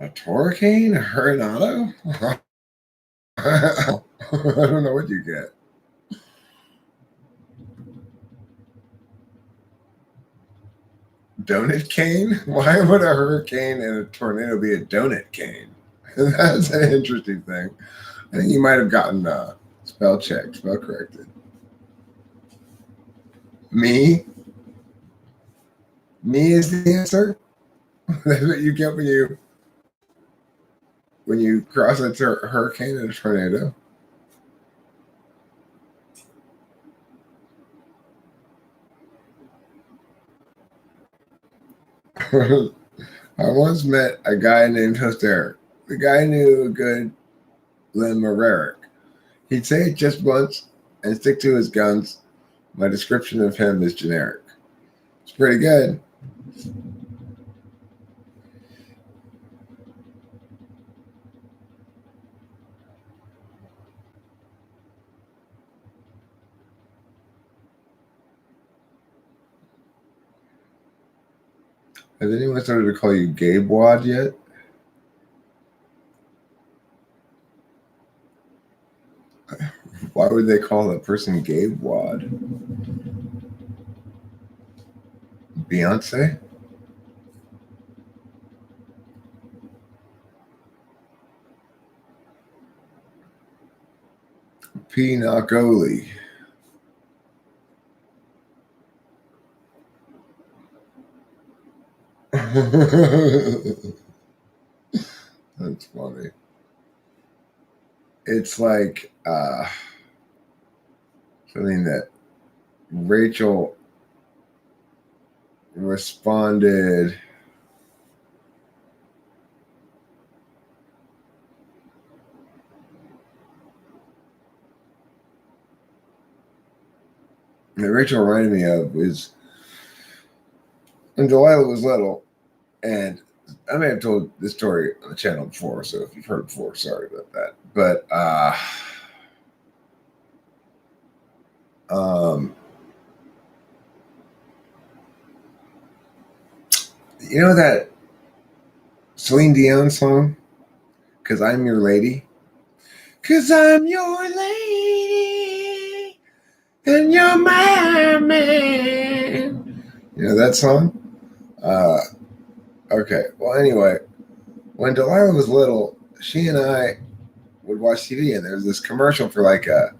A hurricane? A hurricane? I don't know what you get. Donut cane? Why would a hurricane and a tornado be a donut cane? That's an interesting thing. I think you might have gotten spell checked, spell corrected. Me? Me is the answer? That's what you get when you cross a hurricane and a tornado? I once met a guy named Host Eric. The guy knew a good limerick. He'd say it just once and stick to his guns. My description of him is generic. It's pretty good. Has anyone started to call you Gabe Wad yet? Why would they call that person Gabe Wad? Beyonce? Pinocoli. That's funny. It's like something that Rachel responded. That Rachel reminded me of is when Delilah was little, and I may have told this story on the channel before, so if you've heard it before, sorry about that. But you know that Celine Dion song, "Cause I'm Your Lady"? 'Cause I'm your lady and you're my man. You know that song? Okay. Well, anyway, when Delilah was little, she and I would watch TV, and there was this commercial for like a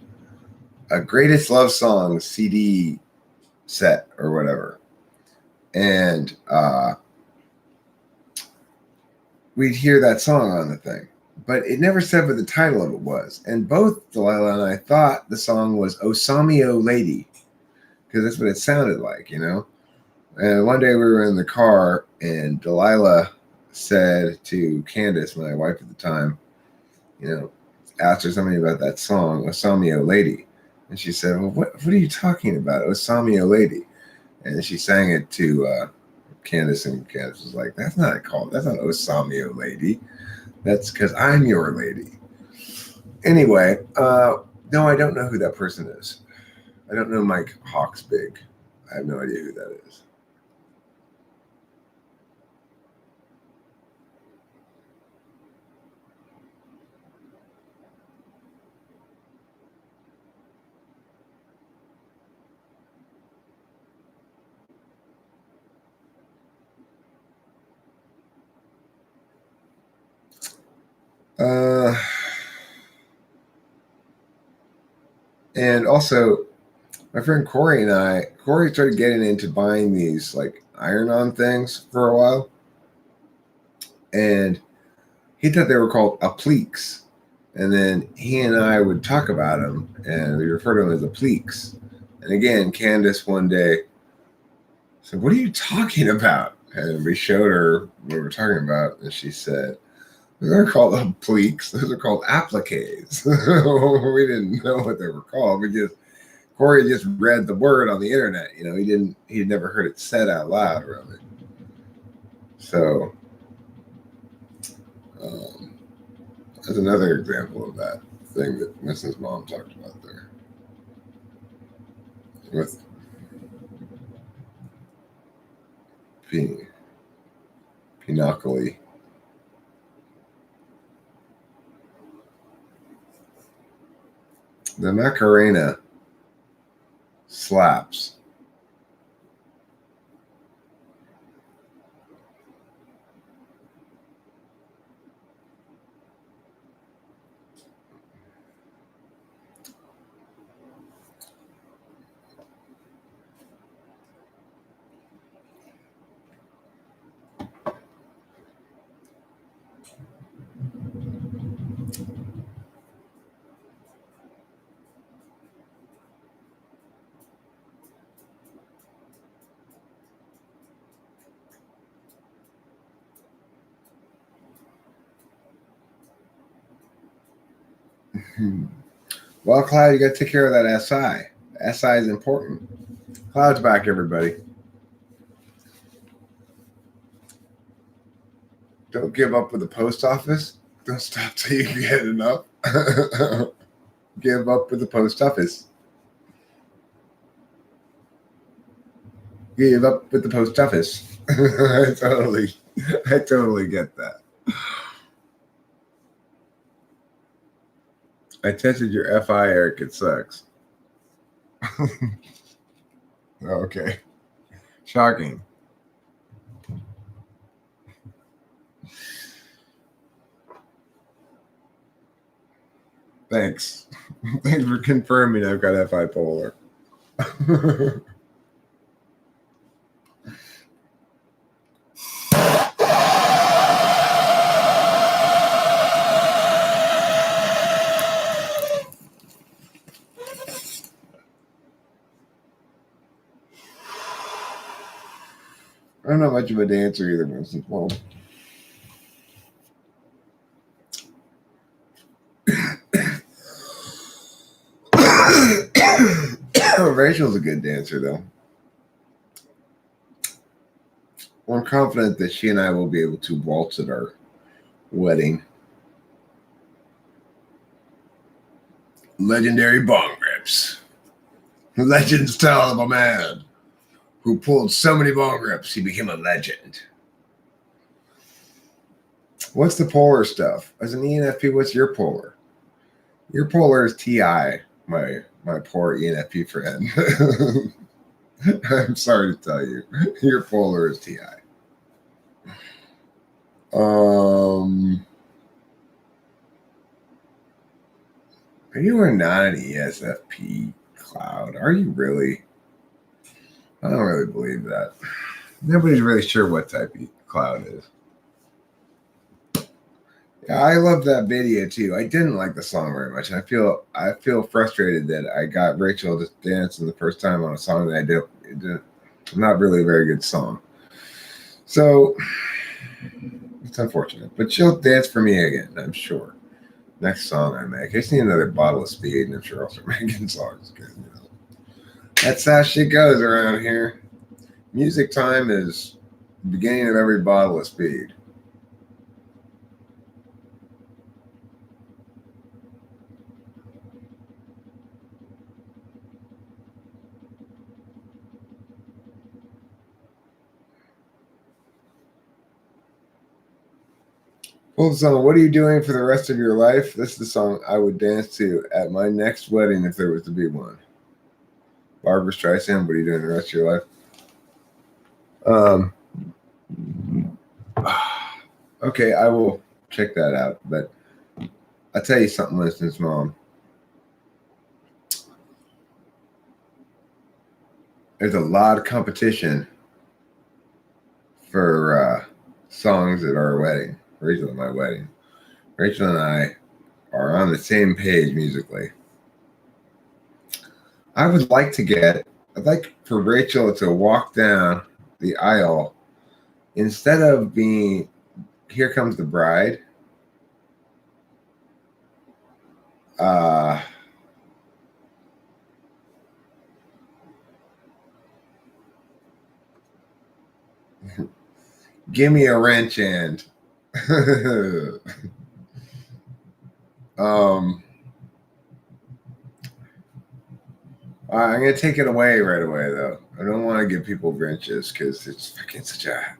greatest love songs CD set or whatever. And we'd hear that song on the thing, but it never said what the title of it was. And both Delilah and I thought the song was Osamio Lady, because that's what it sounded like, you know? And one day we were in the car, and Delilah said to Candace, my wife at the time, you know, asked her something about that song, Osamio Lady. And she said, well, what are you talking about, Osamio Lady? And she sang it to Candace, and Candace was like, that's not Osamio Lady. That's 'Cause I'm Your Lady. Anyway, no, I don't know who that person is. I don't know Mike Hawksbig. I have no idea who that is. And also, my friend Corey started getting into buying these like iron-on things for a while. And he thought they were called appliques. And then he and I would talk about them, and we refer to them as appliques. And again, Candace one day said, what are you talking about? And we showed her what we were talking about, and she said, they're called appliques. Those are called appliques. We didn't know what they were called. Corey just read the word on the internet. You know, he'd never heard it said out loud, really. So that's another example of that thing that Mrs. Mom talked about there. With Pinocoli. The Macarena slaps. Well, Cloud, you got to take care of that SI. SI is important. Cloud's back, everybody. Don't give up with the post office. Don't stop till you get enough. Give up with the post office. Give up with the post office. I totally get that. I tested your FI, Eric. It sucks. Okay. Shocking. Thanks. Thanks for confirming I've got FI polar. I'm not much of a dancer either, Winston. Well, Rachel's a good dancer, though. I'm confident that she and I will be able to waltz at our wedding. Legendary bong rips. Legends tell of a man who pulled so many bong rips, he became a legend. What's the polar stuff? As an ENFP, what's your polar? Your polar is TI, my poor ENFP friend. I'm sorry to tell you. Your polar is TI. You are not an ESFP, Cloud. Are you really? I don't really believe that. Nobody's really sure what type Cloud is. Yeah, I love that video too. I didn't like the song very much. I feel frustrated that I got Rachel to dance the first time on a song that I did. Not really a very good song. So it's unfortunate, but she'll dance for me again, I'm sure. Next song I make. I just need another bottle of speed, and I'm sure I'll start making songs again. You know. That's how shit goes around here. Music time is the beginning of every bottle of speed. Well, song, what are you doing for the rest of your life? This is the song I would dance to at my next wedding if there was to be one. Barbra Streisand, what are you doing the rest of your life? Okay, I will check that out. But I'll tell you something, Winston's mom. There's a lot of competition for songs at our wedding. Rachel and my wedding. Rachel and I are on the same page musically. I'd like for Rachel to walk down the aisle instead of being, here comes the bride. Give me a wrench hand. I'm gonna take it away right away though. I don't want to give people wrenches because it's fucking such a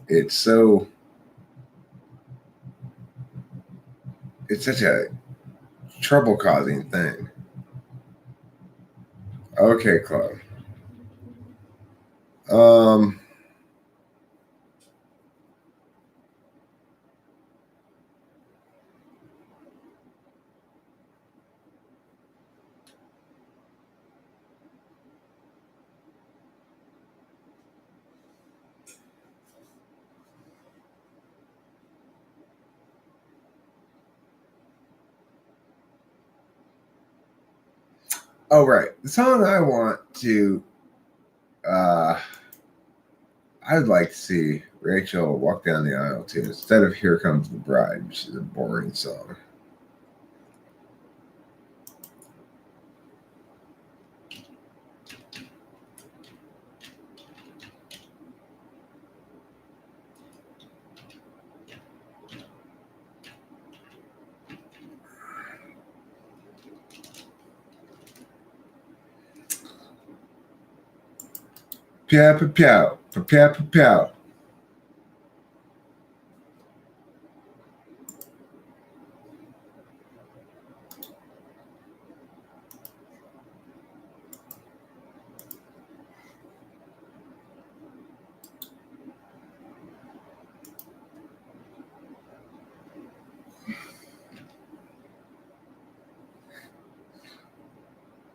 it's such a trouble-causing thing. Okay, Chloe. Oh, right. The song I want to, I'd like to see Rachel walk down the aisle to instead of Here Comes the Bride, which is a boring song. Pow, pow, pow, pow, pow, pow.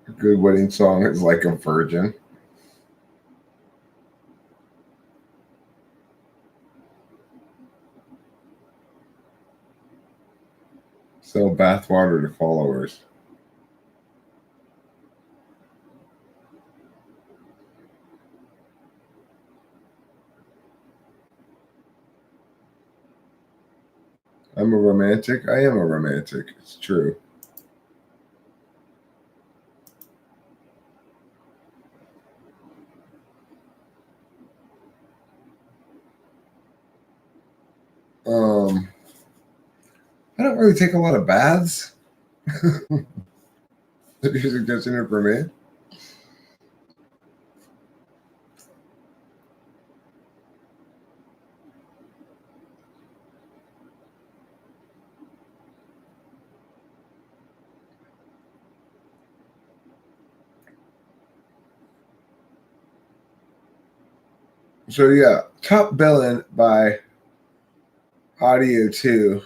A good wedding song is Like a Virgin. Sell bathwater to followers. I'm a romantic. I am a romantic. It's true. I don't really take a lot of baths. That you're suggesting it for me? So yeah, Top Billin' by Audio 2.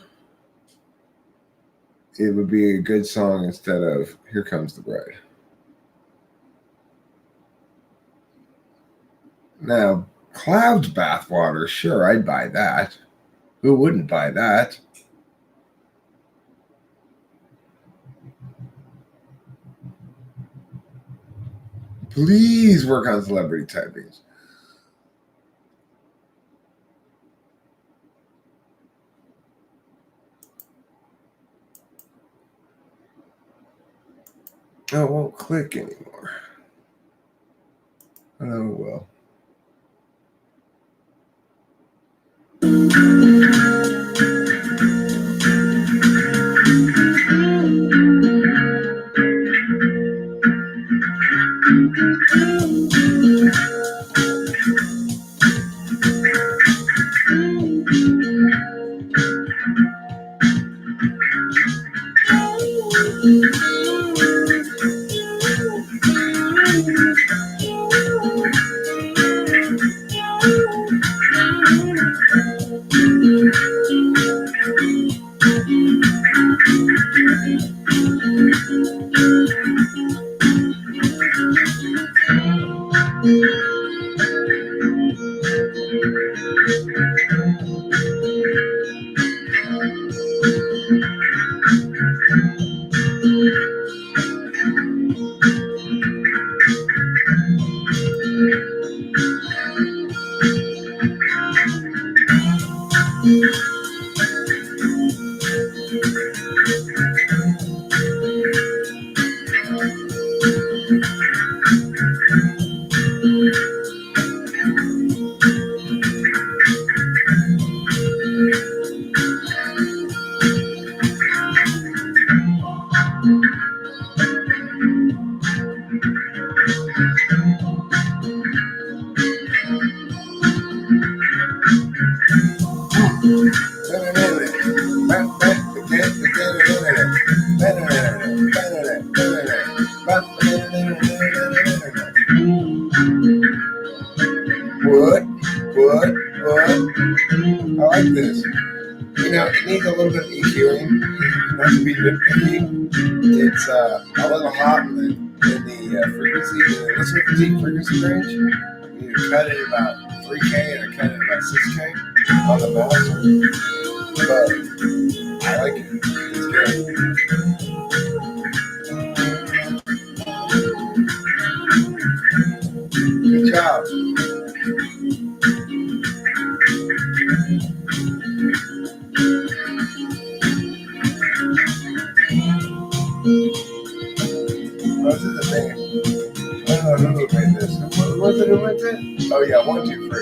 It would be a good song instead of Here Comes the Bride. Now, Cloud's Bathwater, sure, I'd buy that. Who wouldn't buy that? Please work on celebrity typings. Oh, it won't click anymore. Oh, well. nitpicky. It's a little hot in the frequency, in the listening frequency range. You need to cut it about 3K and I cut it about 6K on the master. But I like it. It's good. Good job. This is the thing. I don't know who made this. Was it who went it? Oh yeah, 1, 2, 3.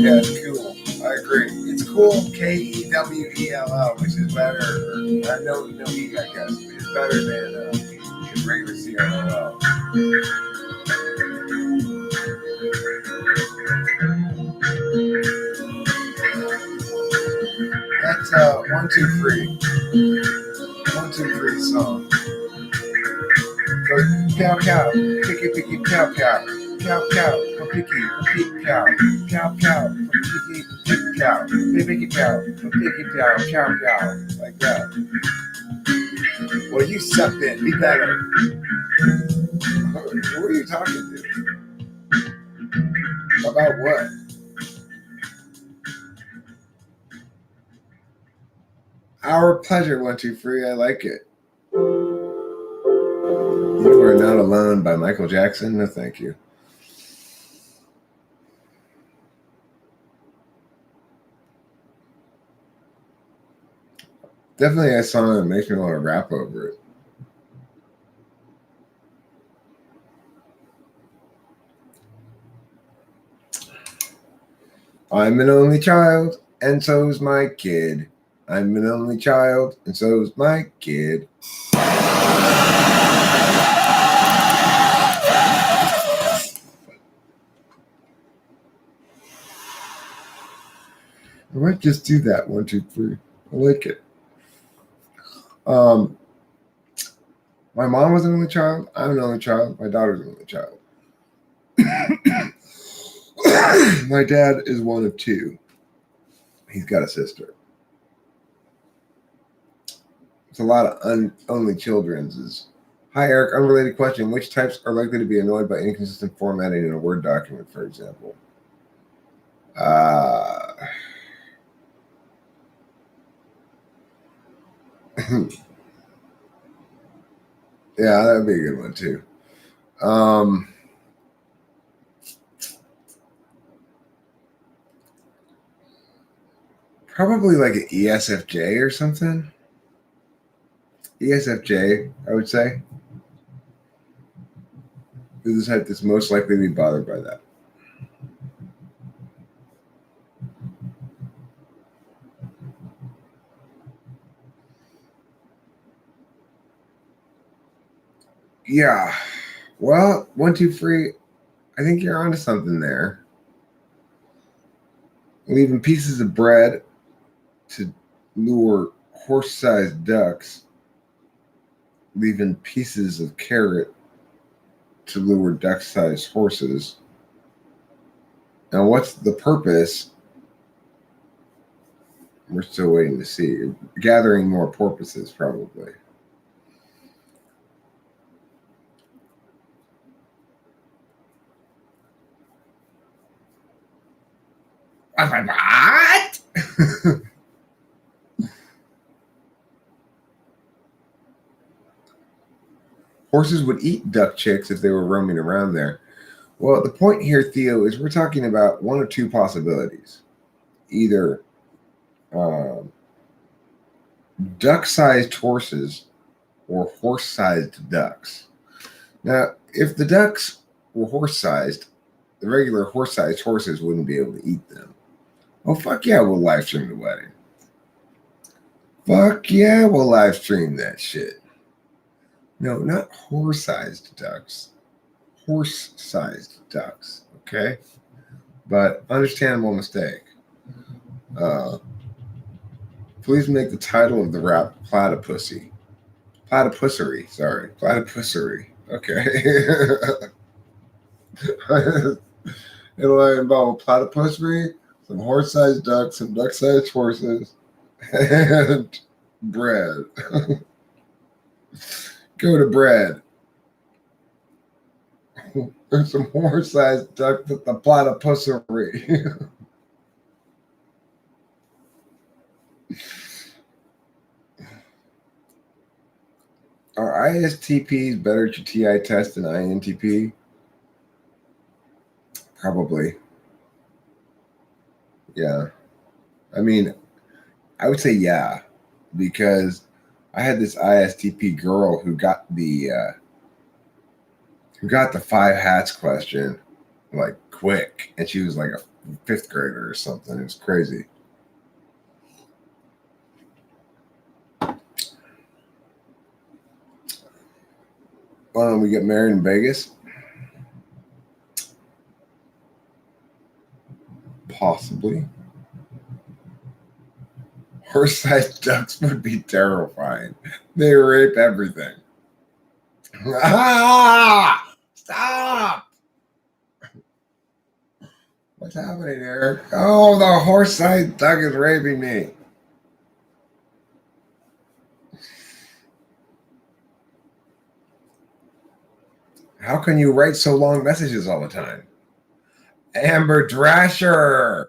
Yeah, it's cool. I agree. It's cool. Kewell, which is better. I know E, I guess. It's better than just regular CRL. That's 1, 2, 3. 1, 2, 3 song. Goes cow cow, picky picky cow cow, cow cow, picky picky cow, cow cow, picky picky cow, picky cow, picky cow, cow cow, like that. Well, you suck then. Be better. Who are you talking to? About what? Our pleasure, 1, 2, 3. I like it. You Are Not Alone by Michael Jackson. No, thank you. Definitely a song that makes me want to rap over it. I'm an only child, and so's my kid. I'm an only child, and so's my kid. I might just do that. 1, 2, 3. I like it. My mom was an only child. I'm an only child. My daughter's an only child. My dad is one of 2. He's got a sister. It's a lot of only children's. Hi, Eric. Unrelated question. Which types are likely to be annoyed by inconsistent formatting in a Word document, for example? Yeah, that'd be a good one too. Probably like an ESFJ or something. ESFJ, I would say. Is the type that's most likely to be bothered by that. Yeah. Well, 1, 2, 3. I think you're onto something there. Leaving pieces of bread to lure horse-sized ducks. Leaving pieces of carrot to lure duck-sized horses. Now, what's the purpose? We're still waiting to see. Gathering more porpoises, probably. What? Horses would eat duck chicks if they were roaming around there. Well, the point here, Theo, is we're talking about 1 or 2 possibilities. Either duck-sized horses or horse-sized ducks. Now, if the ducks were horse-sized, the regular horse-sized horses wouldn't be able to eat them. Oh, fuck yeah, we'll live stream the wedding. Fuck yeah, we'll live stream that shit. No, not horse-sized ducks. Horse-sized ducks, okay? But understandable mistake. Please make the title of the rap Platypussy. Platypussery, sorry. Platypussery. Okay. It'll involve a platypussery, some horse-sized ducks, some duck-sized horses, and bread. Go to bread. There's some horse-sized duck with the platypussery. Are ISTPs better to TI test than INTP? Probably. Yeah. I mean, I would say yeah, because I had this ISTP girl who got the 5 hats question like quick, and she was like a 5th grader or something. It was crazy. Why don't we get married in Vegas? Possibly. Horse-sized ducks would be terrifying. They rape everything. Ah! Stop! What's happening, Eric? Oh, the horse-sized duck is raping me. How can you write so long messages all the time? Amber Drasher,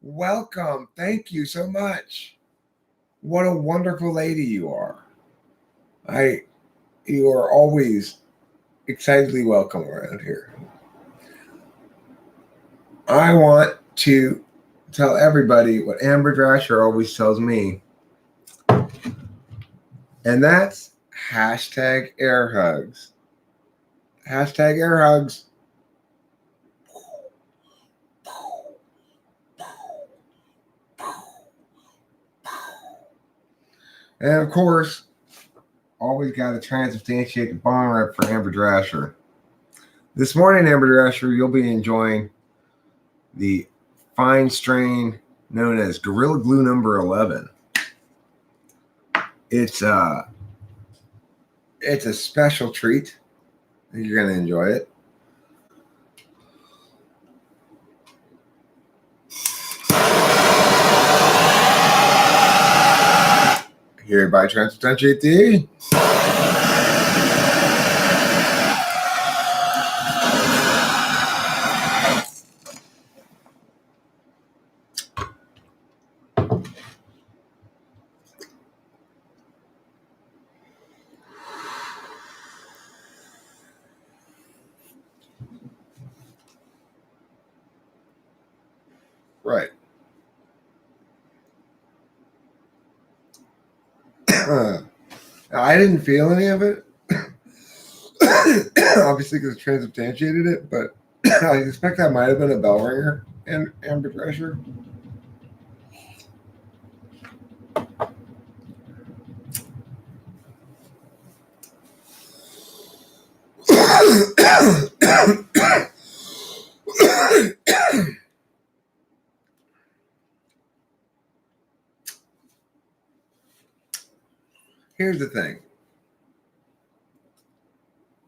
welcome. Thank you so much. What a wonderful lady you are. You are always excitedly welcome around here. I want to tell everybody what Amber Drasher always tells me. And that's hashtag air hugs. Hashtag air hugs. And of course, always got to transubstantiate the bong rip for Amber Drasher. This morning, Amber Drasher, you'll be enjoying the fine strain known as Gorilla Glue number 11. It's a special treat. You're going to enjoy it. Hereby transubstantiate thee. Right. I didn't feel any of it. Obviously, because transubstantiated it, but I expect that might have been a bell ringer and Amber Drasher. Here's the thing.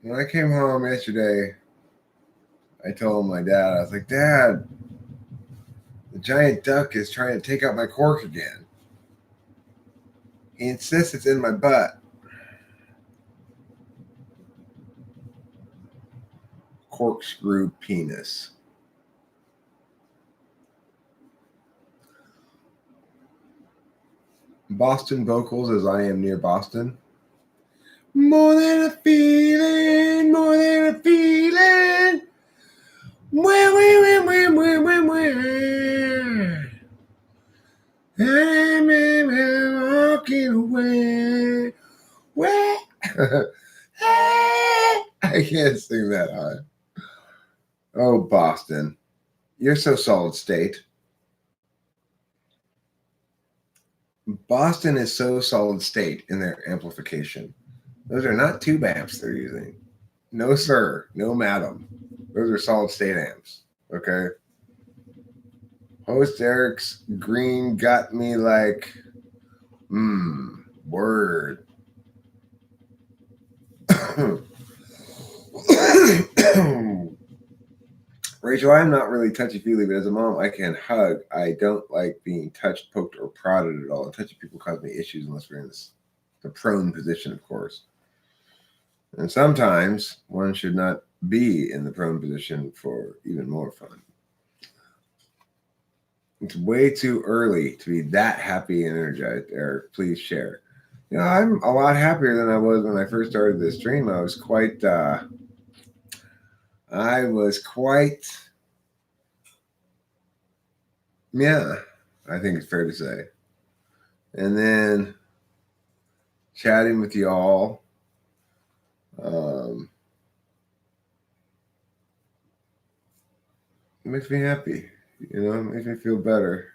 When I came home yesterday, I told my dad, I was like, Dad, the giant duck is trying to take out my cork again. He insists it's in my butt. Corkscrew penis. Boston vocals as I am near Boston. More than a feeling, more than a feeling. Where. I'm walking away. Where? I can't sing that high. Oh, Boston. You're so solid state. Boston is so solid state in their amplification. Those are not tube amps they're using. No, sir. No, madam. Those are solid state amps. Okay. Host Eric's green got me like, word. Rachel Rachel, I'm not really touchy-feely, but as a mom, I can hug. I don't like being touched, poked, or prodded at all. And touching people cause me issues unless we're in the prone position, of course. And sometimes one should not be in the prone position for even more fun. It's way too early to be that happy and energized. Eric, please share. I'm a lot happier than I was when I first started this stream. I was quite, yeah, I think it's fair to say. And then chatting with y'all. It makes me happy. It makes me feel better.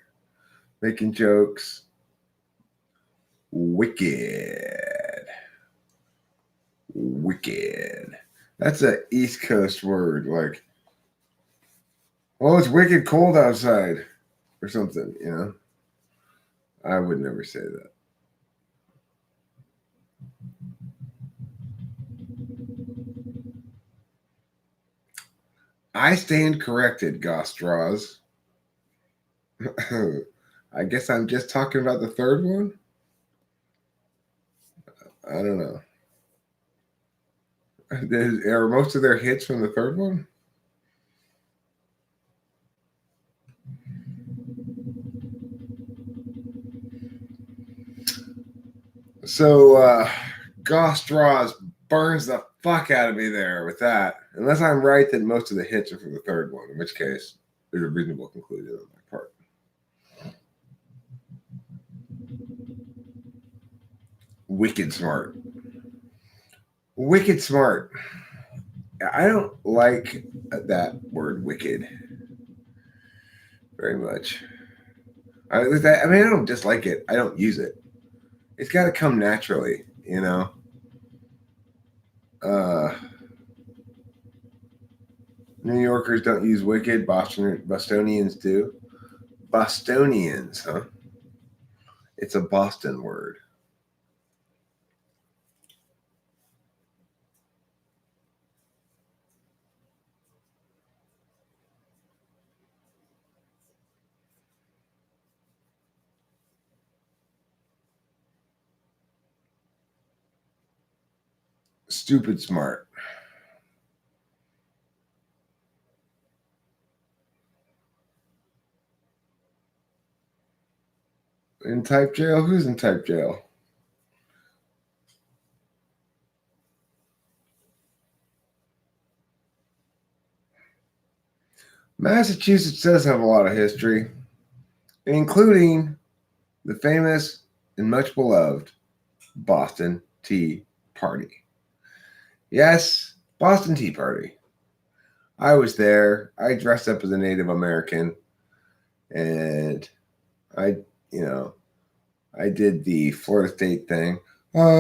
Making jokes. Wicked. That's an East Coast word. Like, well, it's wicked cold outside or something, I would never say that. I stand corrected, Gostras. I guess I'm just talking about the third one. I don't know. Are most of their hits from the third one? So, Gostras burns the fuck out of me there with that. Unless I'm right that most of the hits are from the third one, in which case there's a reasonable conclusion on my part. Wicked smart. I don't like that word wicked very much. I don't dislike it. I don't use it. It's got to come naturally, New Yorkers don't use wicked. Bostonians do. Bostonians, huh? It's a Boston word. Stupid smart. In type jail? Who's in type jail? Massachusetts does have a lot of history, including the famous and much beloved Boston Tea Party. Yes, Boston Tea Party. I was there. I dressed up as a Native American, and I did the Florida State thing. And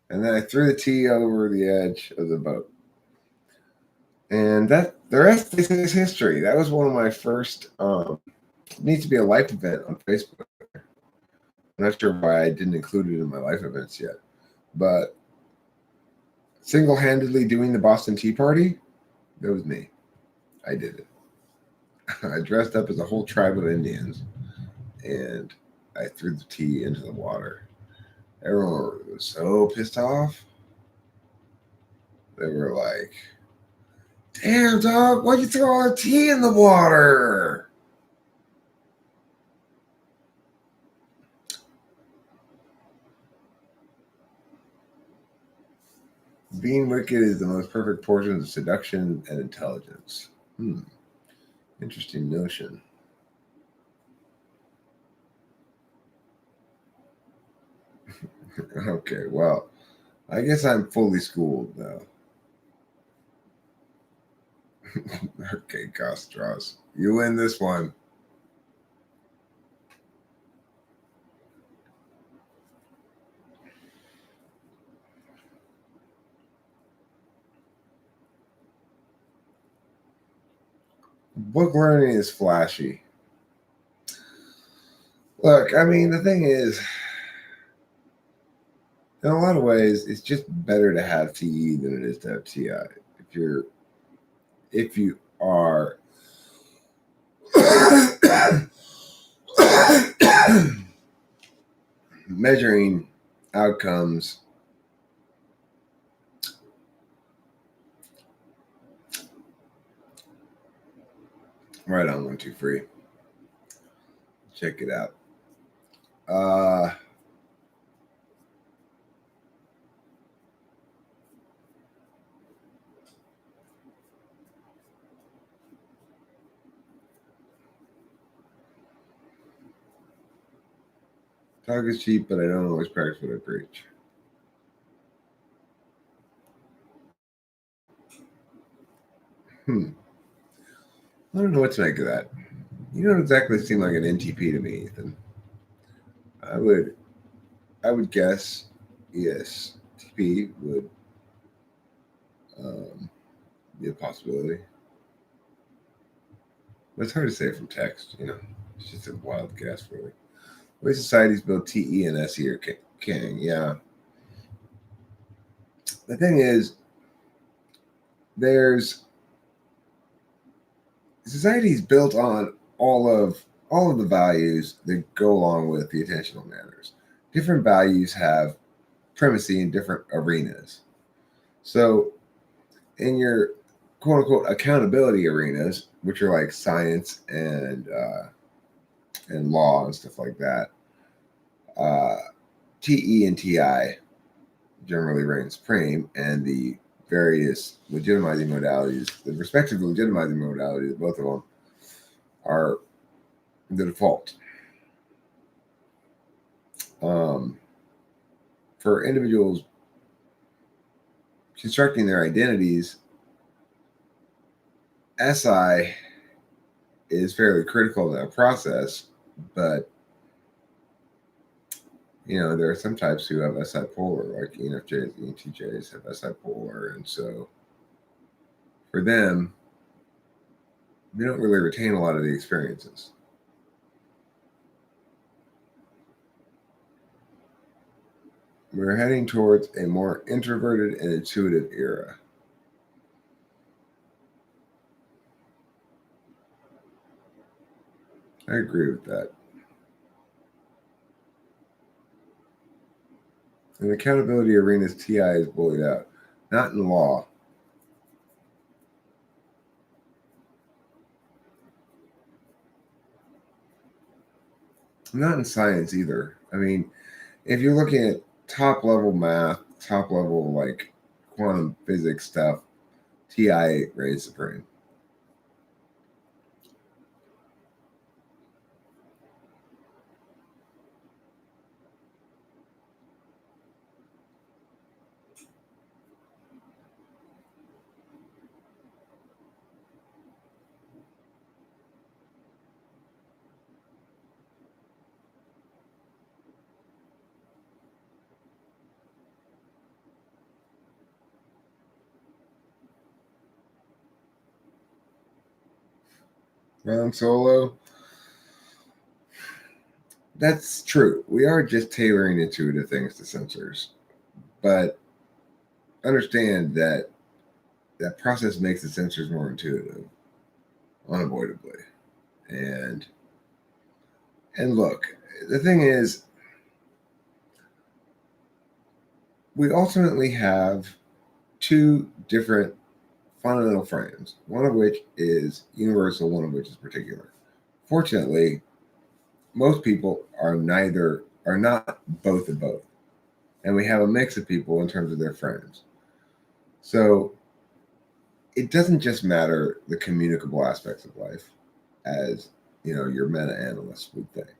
then I threw the tea over the edge of the boat. And the rest is history. That was one of my first, needs to be a life event on Facebook. I'm not sure why I didn't include it in my life events yet. But single-handedly doing the Boston Tea Party, that was me. I did it. I dressed up as a whole tribe of Indians, and I threw the tea into the water. Everyone was so pissed off. They were like, "Damn, dog, why'd you throw all the tea in the water?" Being wicked is the most perfect portion of seduction and intelligence. Interesting notion. Okay, well, I guess I'm fully schooled now. Okay, Gostras, you win this one. Book learning is flashy. Look, I mean, the thing is, in a lot of ways, it's just better to have TE than it is to have TI. If you're if you are measuring outcomes right on 123. Check it out. Talk is cheap, but I don't always practice what I preach. I don't know what to make of that. You don't exactly seem like an NTP to me, Ethan. I would guess yes, TP would be a possibility. But it's hard to say from text, It's just a wild guess, really. The way societies build TE and SE are king, yeah. The thing is, there's societies built on all of the values that go along with the attentional manners. Different values have primacy in different arenas. So in your quote unquote accountability arenas, which are like science and law and stuff like that, TE and TI generally reign supreme, and the various legitimizing modalities, the respective legitimizing modalities, both of them are the default. For individuals constructing their identities, SI is fairly critical in that process, but there are some types who have SI polar, like ENFJs, ENTJs have SI polar, and so for them, they don't really retain a lot of the experiences. We're heading towards a more introverted and intuitive era. I agree with that. In accountability arenas, TI is bullied out. Not in law. Not in science either. I mean, if you're looking at top level math, top level like quantum physics stuff, TI reigns supreme. Ron Solo. That's true. We are just tailoring intuitive things to sensors. But understand that that process makes the sensors more intuitive, unavoidably. And look, the thing is, we ultimately have two different fundamental frames, one of which is universal, one of which is particular. Fortunately, most people are not both of both. And we have a mix of people in terms of their frames. So it doesn't just matter the communicable aspects of life, as your meta-analysts would think.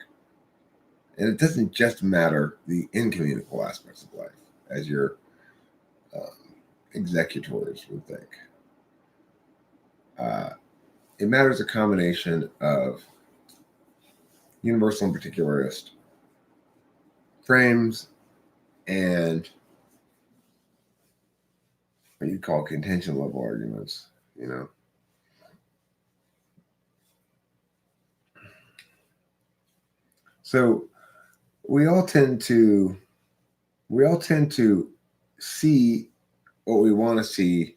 And it doesn't just matter the incommunicable aspects of life, as your executors would think. It matters a combination of universal and particularist frames and what you call contention level arguments, So we all tend to see what we want to see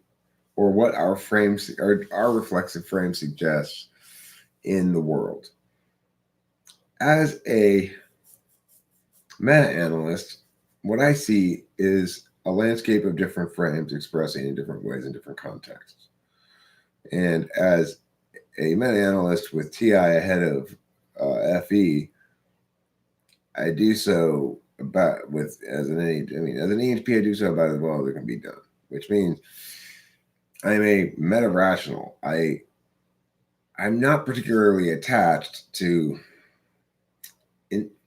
or what our frames or our reflexive frame suggests in the world. As a meta-analyst, what I see is a landscape of different frames expressing in different ways in different contexts. And as a meta-analyst with TI ahead of FE, I do so about with as an EHP, I do so about as well as it can be done, which means I'm a meta rational. I'm not particularly attached to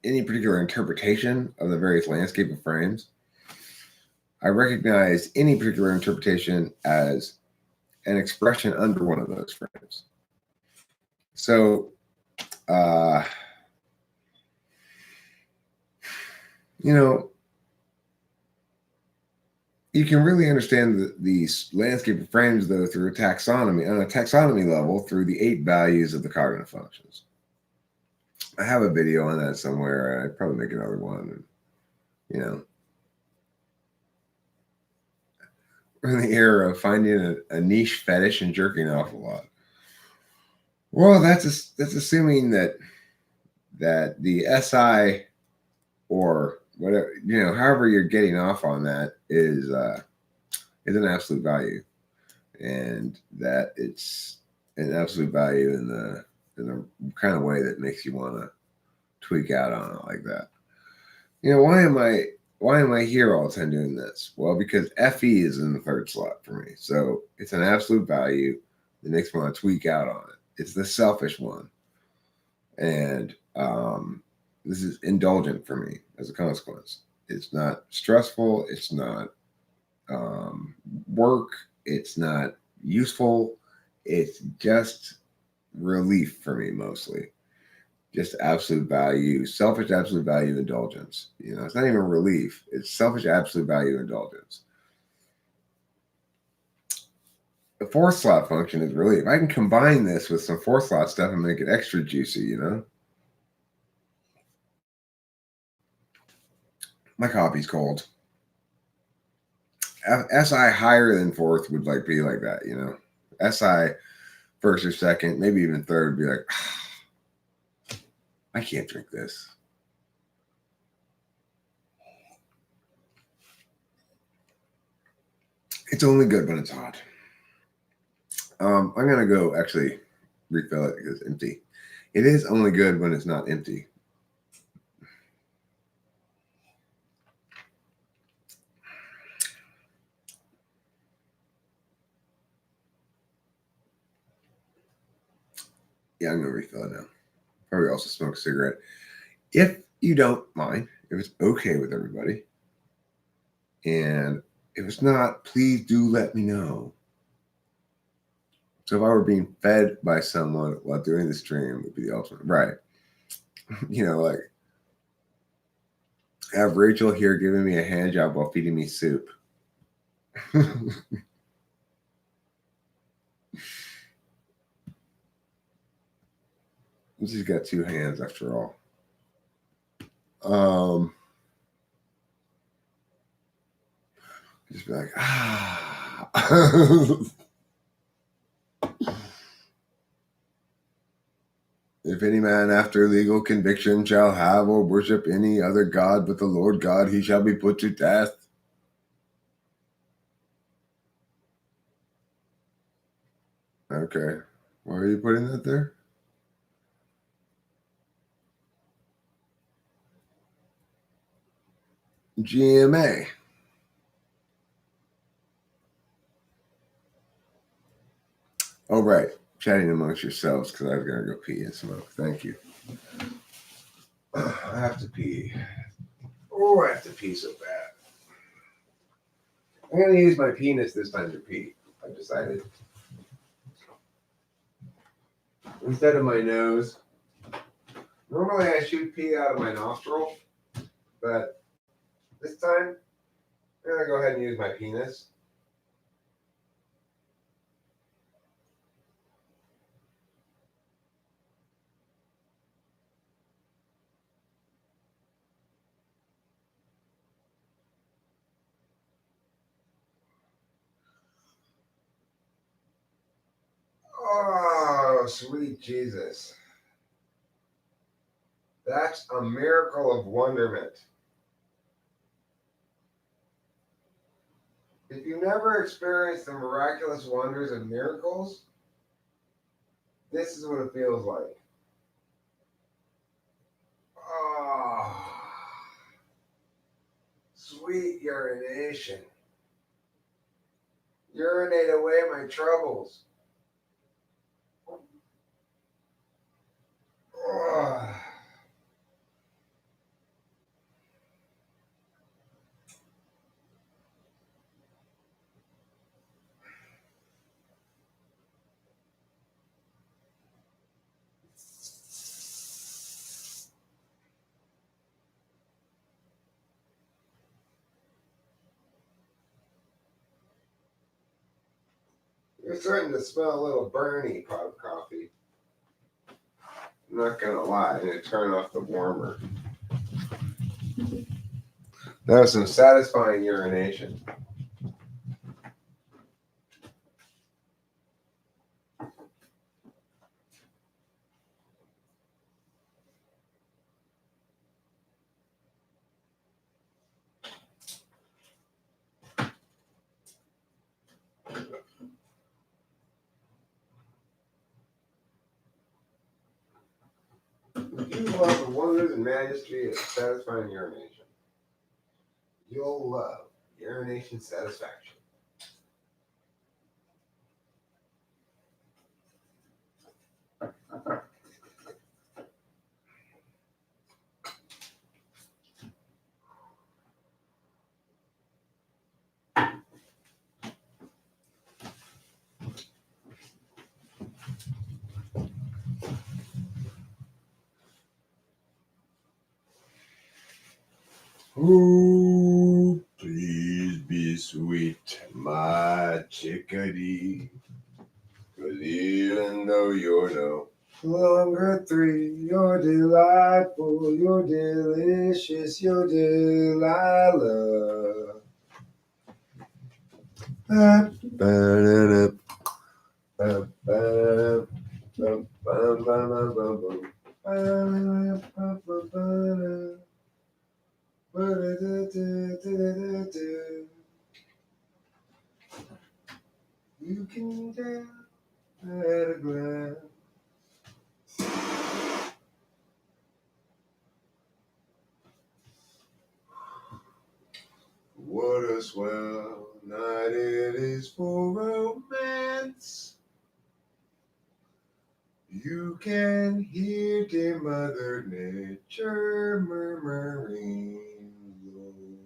any particular interpretation of the various landscape of frames. I recognize any particular interpretation as an expression under one of those frames. So, you can really understand these landscape of frames, though, through a taxonomy, on a taxonomy level, through the 8 values of the cognitive functions. I have a video on that somewhere. I'd probably make another one. And, we're in the era of finding a niche fetish and jerking off a lot. Well, that's assuming that the SI or whatever, however you're getting off on that is an absolute value, and that it's an absolute value in the kind of way that makes you want to tweak out on it like that. Why am I here all the time doing this? Well, because FE is in the 3rd slot for me. So it's an absolute value that makes me want to tweak out on it. It's the selfish one. And this is indulgent for me as a consequence. It's not stressful. It's not work. It's not useful. It's just relief for me mostly. Just absolute value, selfish absolute value indulgence. It's not even relief. It's selfish absolute value indulgence. The 4th slot function is relief. I can combine this with some 4th slot stuff and make it extra juicy, My coffee's cold. SI higher than 4th would be like that, SI 1st or 2nd, maybe even 3rd would be like, I can't drink this. It's only good when it's hot. I'm going to go actually refill it because it's empty. It is only good when it's not empty. Yeah, I'm going to refill it now. Probably also smoke a cigarette. If you don't mind, if it's okay with everybody, and if it's not, please do let me know. So if I were being fed by someone while doing the stream, it would be the ultimate. Right. Like have Rachel here giving me a hand job while feeding me soup. She's got 2 hands after all. Just be like, If any man after legal conviction shall have or worship any other god but the Lord God, he shall be put to death. Okay. Why are you putting that there? GMA. Oh, right. Chatting amongst yourselves because I was going to go pee and smoke. Thank you. I have to pee. Oh, I have to pee so bad. I'm going to use my penis this time to pee. I've decided. Instead of my nose. Normally I shoot pee out of my nostril, but this time I'm going to go ahead and use my penis. Oh, sweet Jesus. That's a miracle of wonderment. If you never experienced the miraculous wonders of miracles, this is what it feels like. Oh, sweet urination. Urinate away my troubles. Oh. You're starting to smell a little burny, pot of coffee. I'm not gonna lie, I'm gonna turn off the warmer. That was some satisfying urination. You love the wonders and majesty of satisfying urination. You'll love urination satisfaction. Ooh, please be sweet, my chickadee. 'Cause even though you're no longer 3, you're delightful, you're delicious, you're Delilah. You can tell at a glance. What a swell night it is for romance. You can hear dear Mother Nature murmuring low.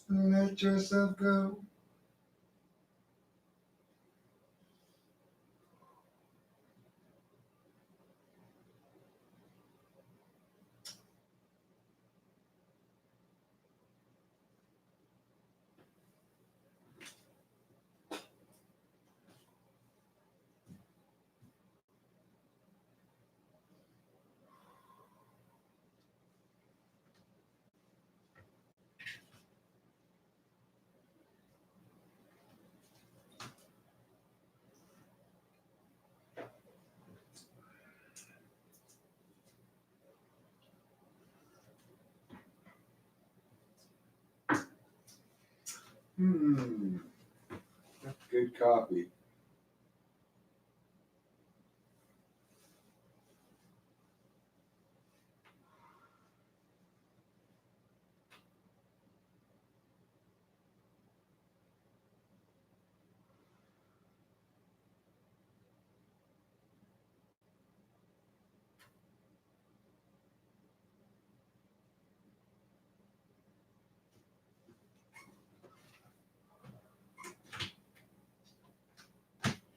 Let yourself go. That's good coffee.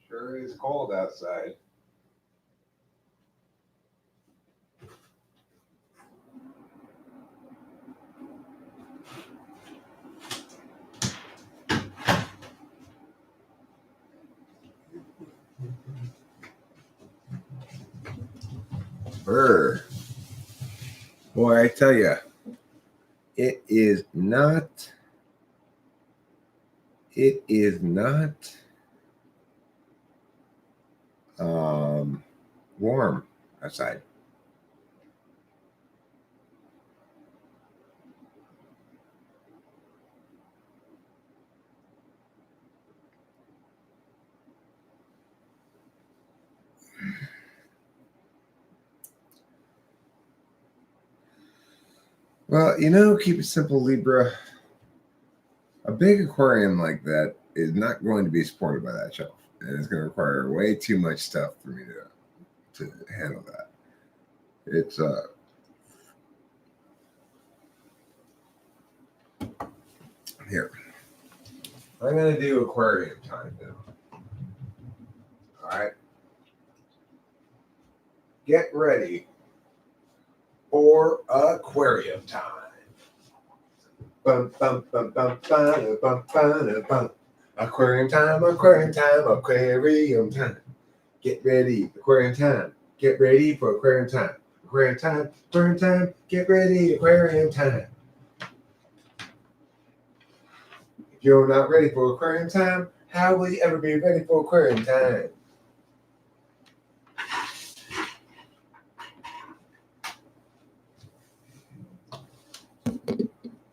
Sure is cold outside. Brr. Boy, I tell you, it is not warm outside. Well, keep it simple, Libra. A big aquarium like that is not going to be supported by that shelf. And it's going to require way too much stuff for me to handle that. It's here. I'm going to do aquarium time now. All right. Get ready for aquarium time. Bum, bum, bum, bum, bum, bum, bum, bum. Aquarium time, aquarium time, aquarium time. Get ready, aquarium time. Get ready for aquarium time. Aquarium time, aquarium time. Get ready, aquarium time. If you're not ready for aquarium time, how will you ever be ready for aquarium time?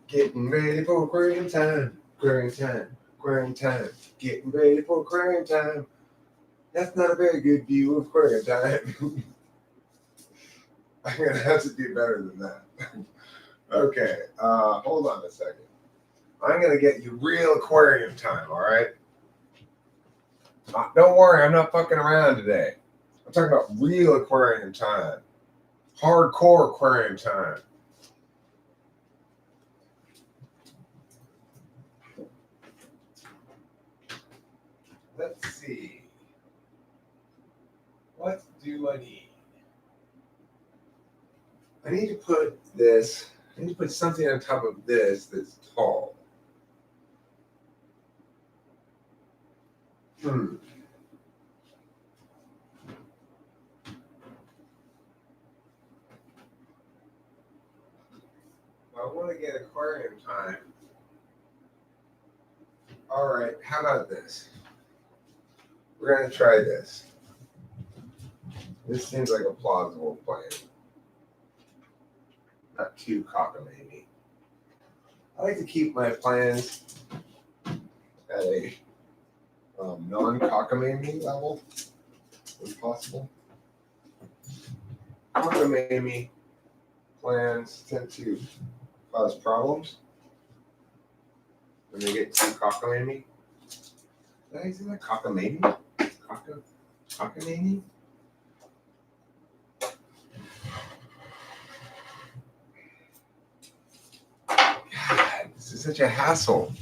Getting ready for aquarium time, aquarium time, aquarium time. Getting ready for aquarium time. That's not a very good view of aquarium time. I'm gonna have to do better than that. Okay, hold on a second. I'm gonna get you real aquarium time, all right? Don't worry, I'm not fucking around today. I'm talking about real aquarium time. Hardcore aquarium time. Let's see. What do I need? I need to put this, I need to put something on top of this that's tall. I want to get aquarium time. All right, how about this? We're going to try this. This seems like a plausible plan. Not too cockamamie. I like to keep my plans at a non-cockamamie level, if possible. Cockamamie plans tend to cause problems when they get too cockamamie. Did I say that? Cockamamie? Cockamamie? God, this is such a hassle.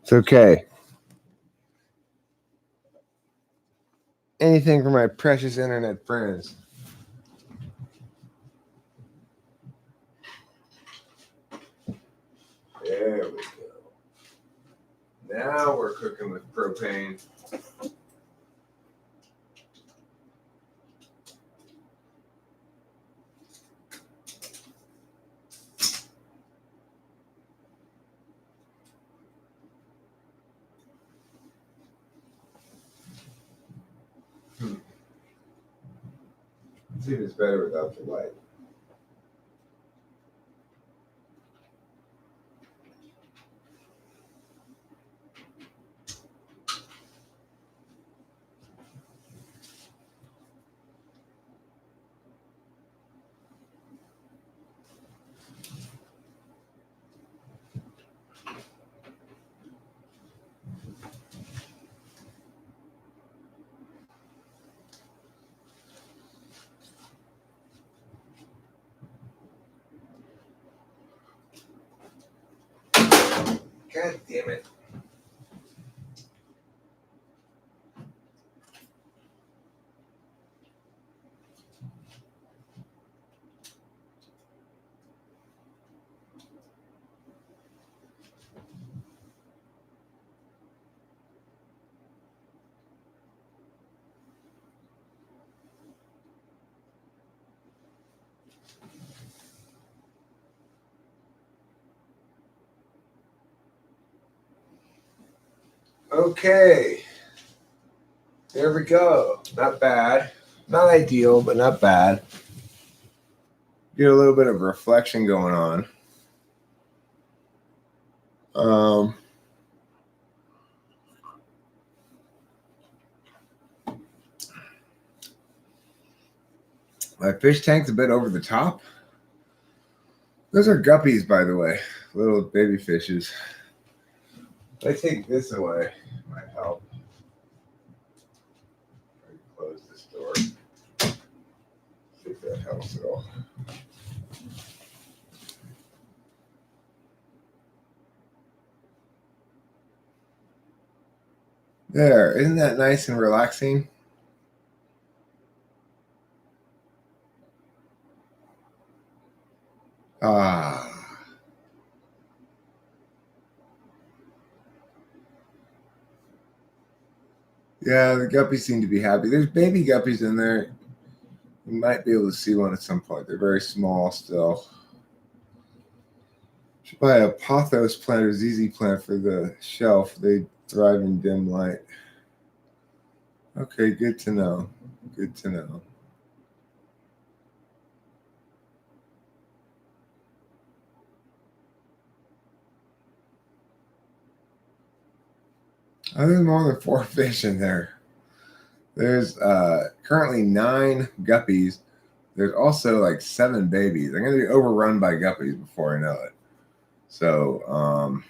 It's okay. Anything for my precious internet friends. There we go. Now we're cooking with propane. Let's see if it's better without the light. God damn it. Okay. There we go. Not bad. Not ideal, but not bad. Get a little bit of reflection going on. My fish tank's a bit over the top. Those are guppies, by the way, little baby fishes. If I take this away, it might help. Close this door. See if that helps at all. There, isn't that nice and relaxing? Ah. Yeah, the guppies seem to be happy. There's baby guppies in there. You might be able to see one at some point. They're very small still. Should buy a pothos plant or ZZ plant for the shelf. They thrive in dim light. Okay, good to know. Good to know. There's more than 4 fish in there. There's currently 9 guppies. There's also like 7 babies. I'm going to be overrun by guppies before I know it. So,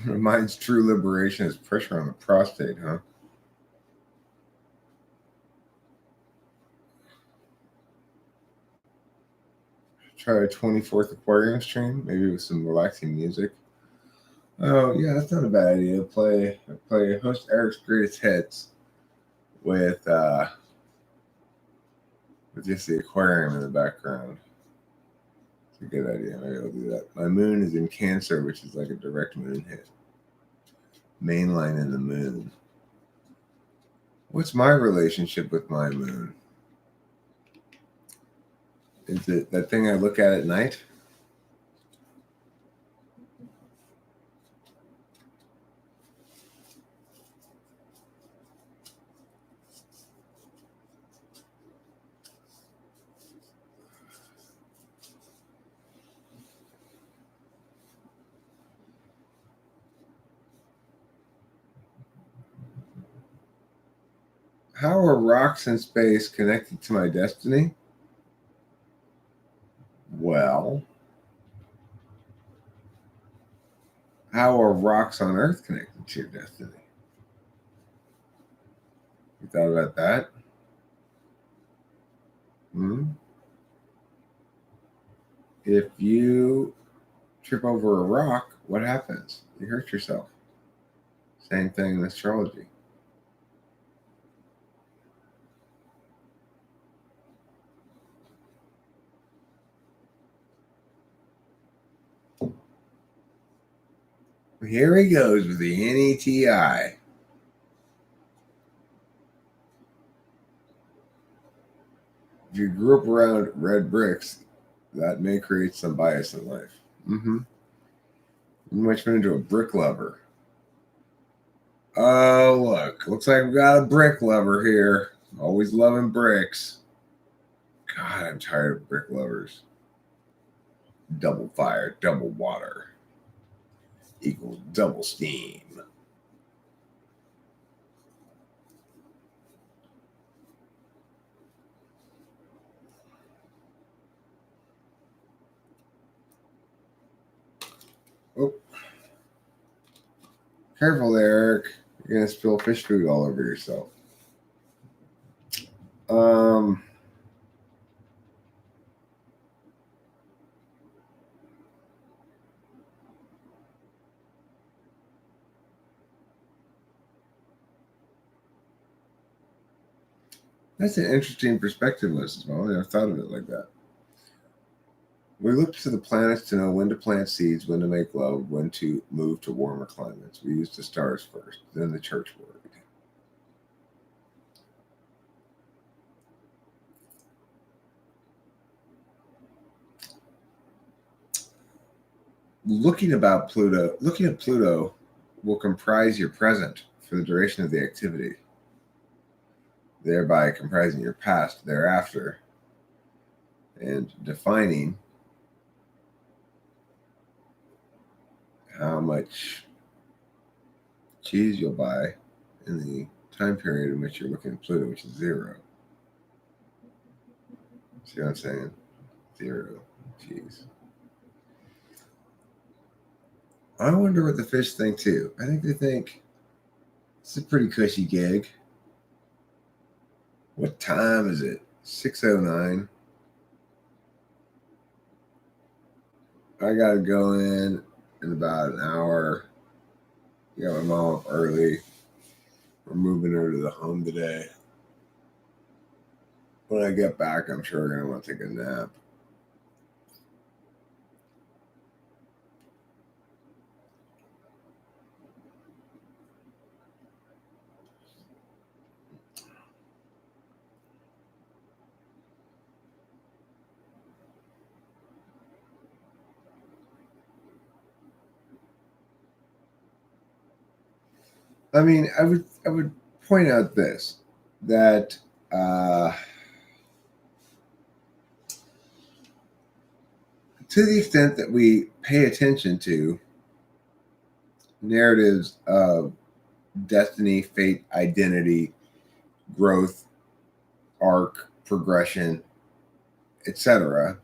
mine's true liberation is pressure on the prostate, huh? Try a 24th aquarium stream, maybe with some relaxing music. Oh yeah, that's not a bad idea. Play host Eric's greatest hits with just the aquarium in the background. It's a good idea. Maybe I'll do that. My moon is in Cancer, which is like a direct moon hit. Mainline in the moon. What's my relationship with my moon? Is it that thing I look at night? How are rocks in space connected to my destiny? Well, how are rocks on Earth connected to your destiny? You thought about that? If you trip over a rock, what happens? You hurt yourself. Same thing in astrology. Here he goes with the NETI. If you grew up around red bricks, that may create some bias in life. You might turn into a brick lover. Oh, look. Looks like we've got a brick lover here. Always loving bricks. God, I'm tired of brick lovers. Double fire, double water equals double steam. Oh. Careful there, Eric. You're going to spill fish food all over yourself. That's an interesting perspective, Mrs. Well. I never thought of it like that. We looked to the planets to know when to plant seeds, when to make love, when to move to warmer climates. We used the stars first, then the church word. looking at Pluto will comprise your present for the duration of the activity, thereby comprising your past thereafter and defining how much cheese you'll buy in the time period in which you're looking at Pluto, which is 0. See what I'm saying? 0 cheese. I wonder what the fish think too. I think they think it's a pretty cushy gig. What time is it? 6:09. I gotta go in about an hour. Got my mom up early. We're moving her to the home today. When I get back, I'm sure we're gonna want to take a nap. I mean, I would point out this, that to the extent that we pay attention to narratives of destiny, fate, identity, growth, arc, progression, etc.,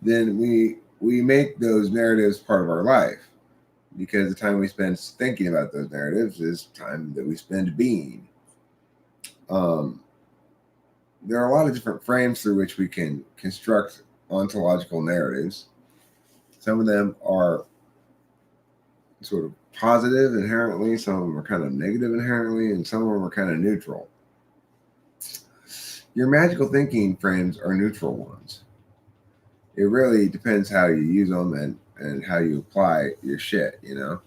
then we make those narratives part of our life, because the time we spend thinking about those narratives is time that we spend being. There are a lot of different frames through which we can construct ontological narratives. Some of them are sort of positive inherently, some of them are kind of negative inherently, and some of them are kind of neutral. Your magical thinking frames are neutral ones. It really depends how you use them and how you apply your shit, you know?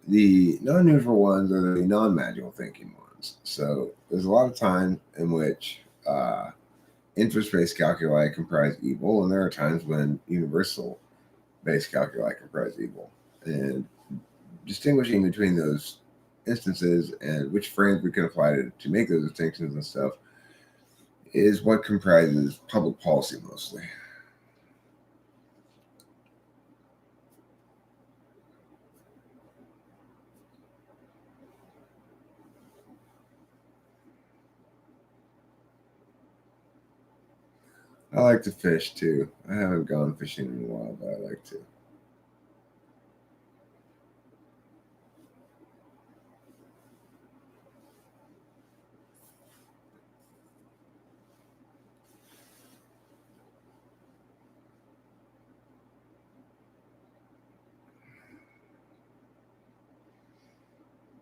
The non-neutral ones are the non-magical thinking ones. So there's a lot of time in which interest-based calculi comprise evil, and there are times when universal-based calculi comprise evil. And distinguishing between those instances and which frames we can apply to make those distinctions and stuff is what comprises public policy mostly. I like to fish too. I haven't gone fishing in a while, but I like to.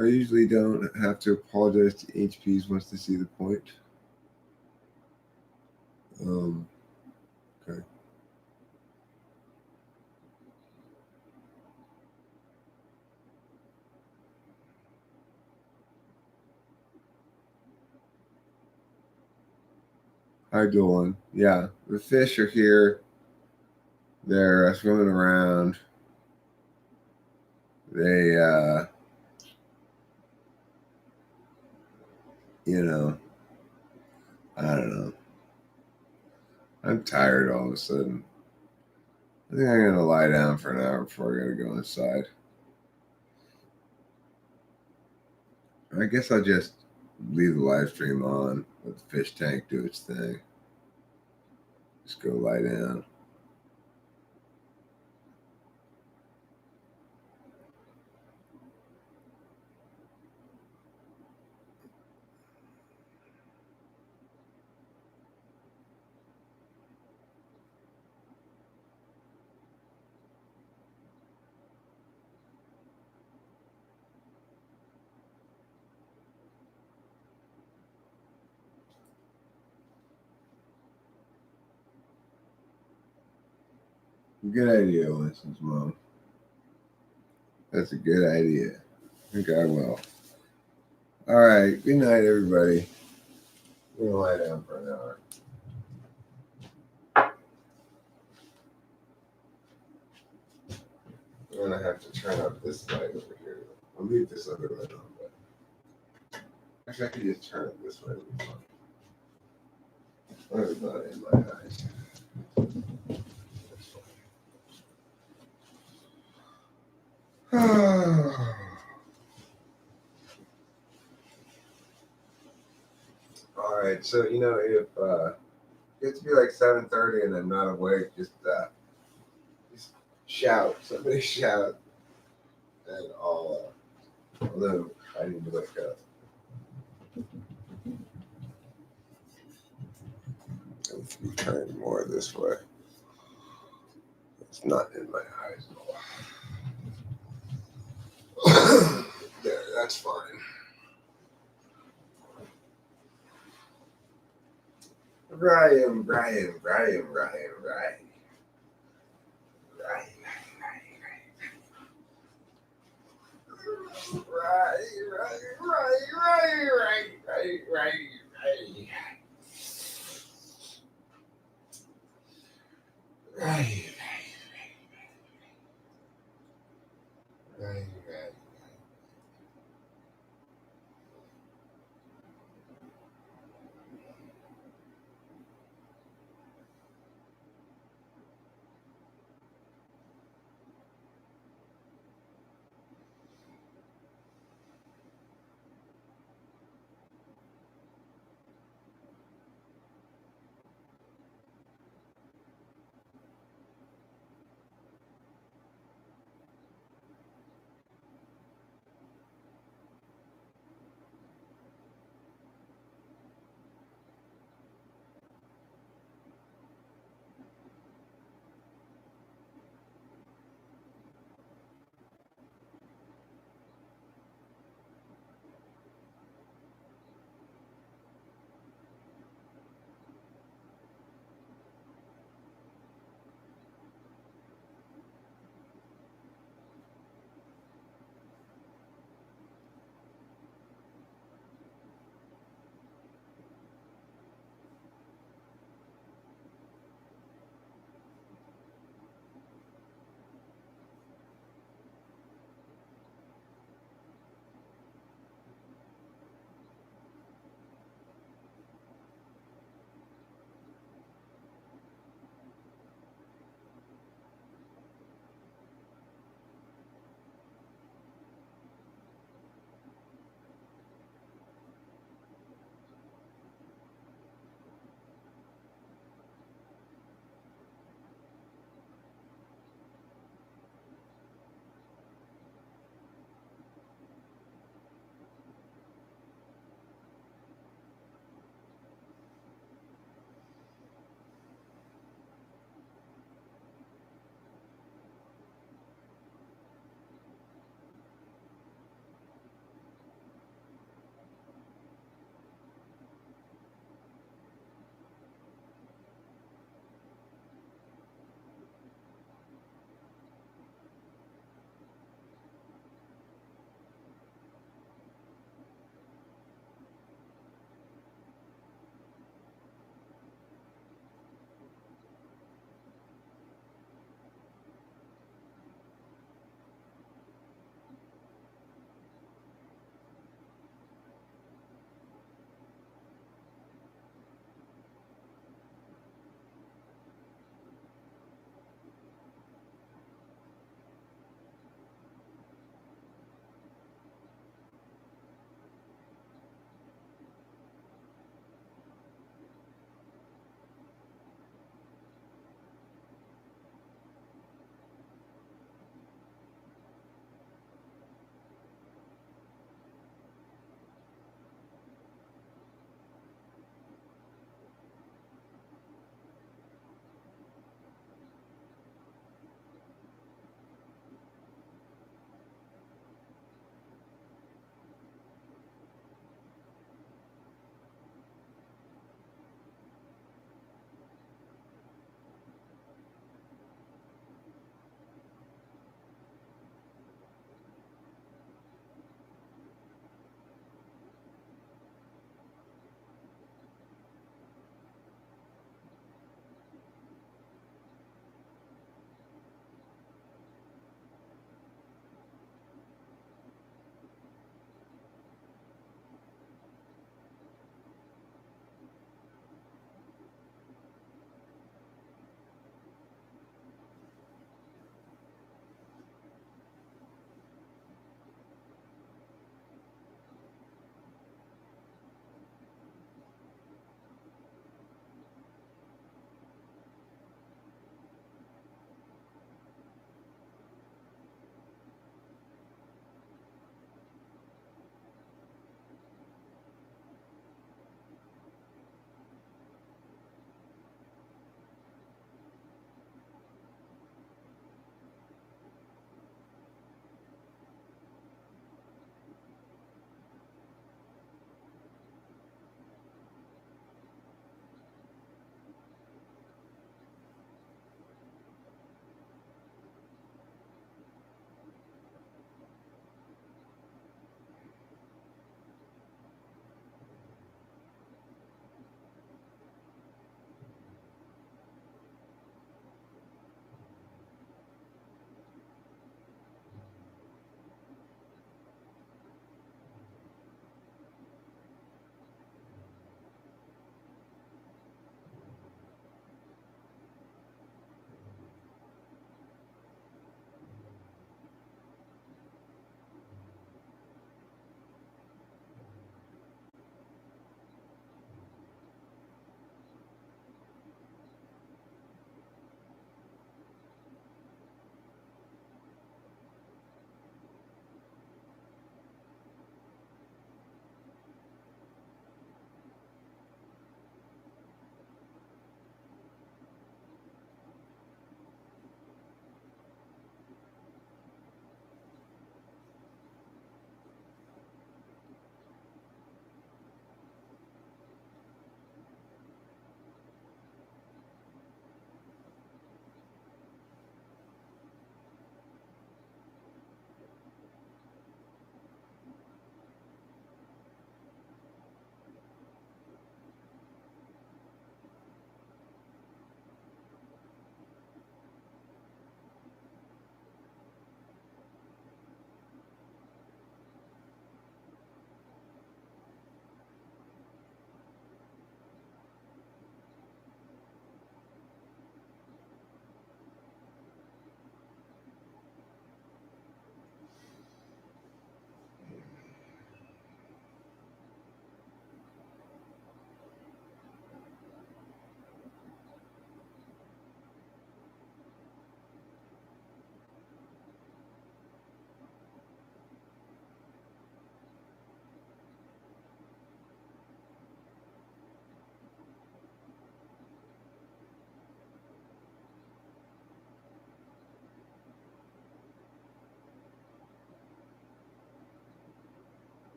I usually don't have to apologize to HPs once they see the point. Okay. Hi, Dolan. Yeah, the fish are here. They're swimming around. They, I don't know. I'm tired all of a sudden. I think I'm going to lie down for an hour before I got to go inside. I guess I'll just leave the live stream on, let the fish tank do its thing. Just go lie down. Good idea, Winston's mom. That's a good idea. I think I will. All right. Good night, everybody. We're going to lie down for an hour. I'm gonna have to turn up this light over here. I'll leave this other light on, but actually I could just turn it this way. What is not in my eyes? All right, so if it gets to be like 7:30 and I'm not awake, just shout. Somebody shout, and I'll live. I need to wake up. I need to be turned more this way. It's not in my eyes at all. There, that's fine. Brian. Right.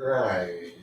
Right.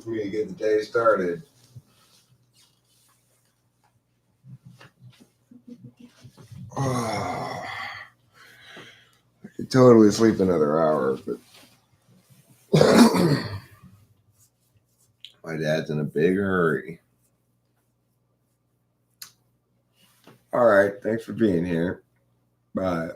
for me to get the day started. Oh, I could totally sleep another hour, but my dad's in a big hurry. All right, thanks for being here. Bye.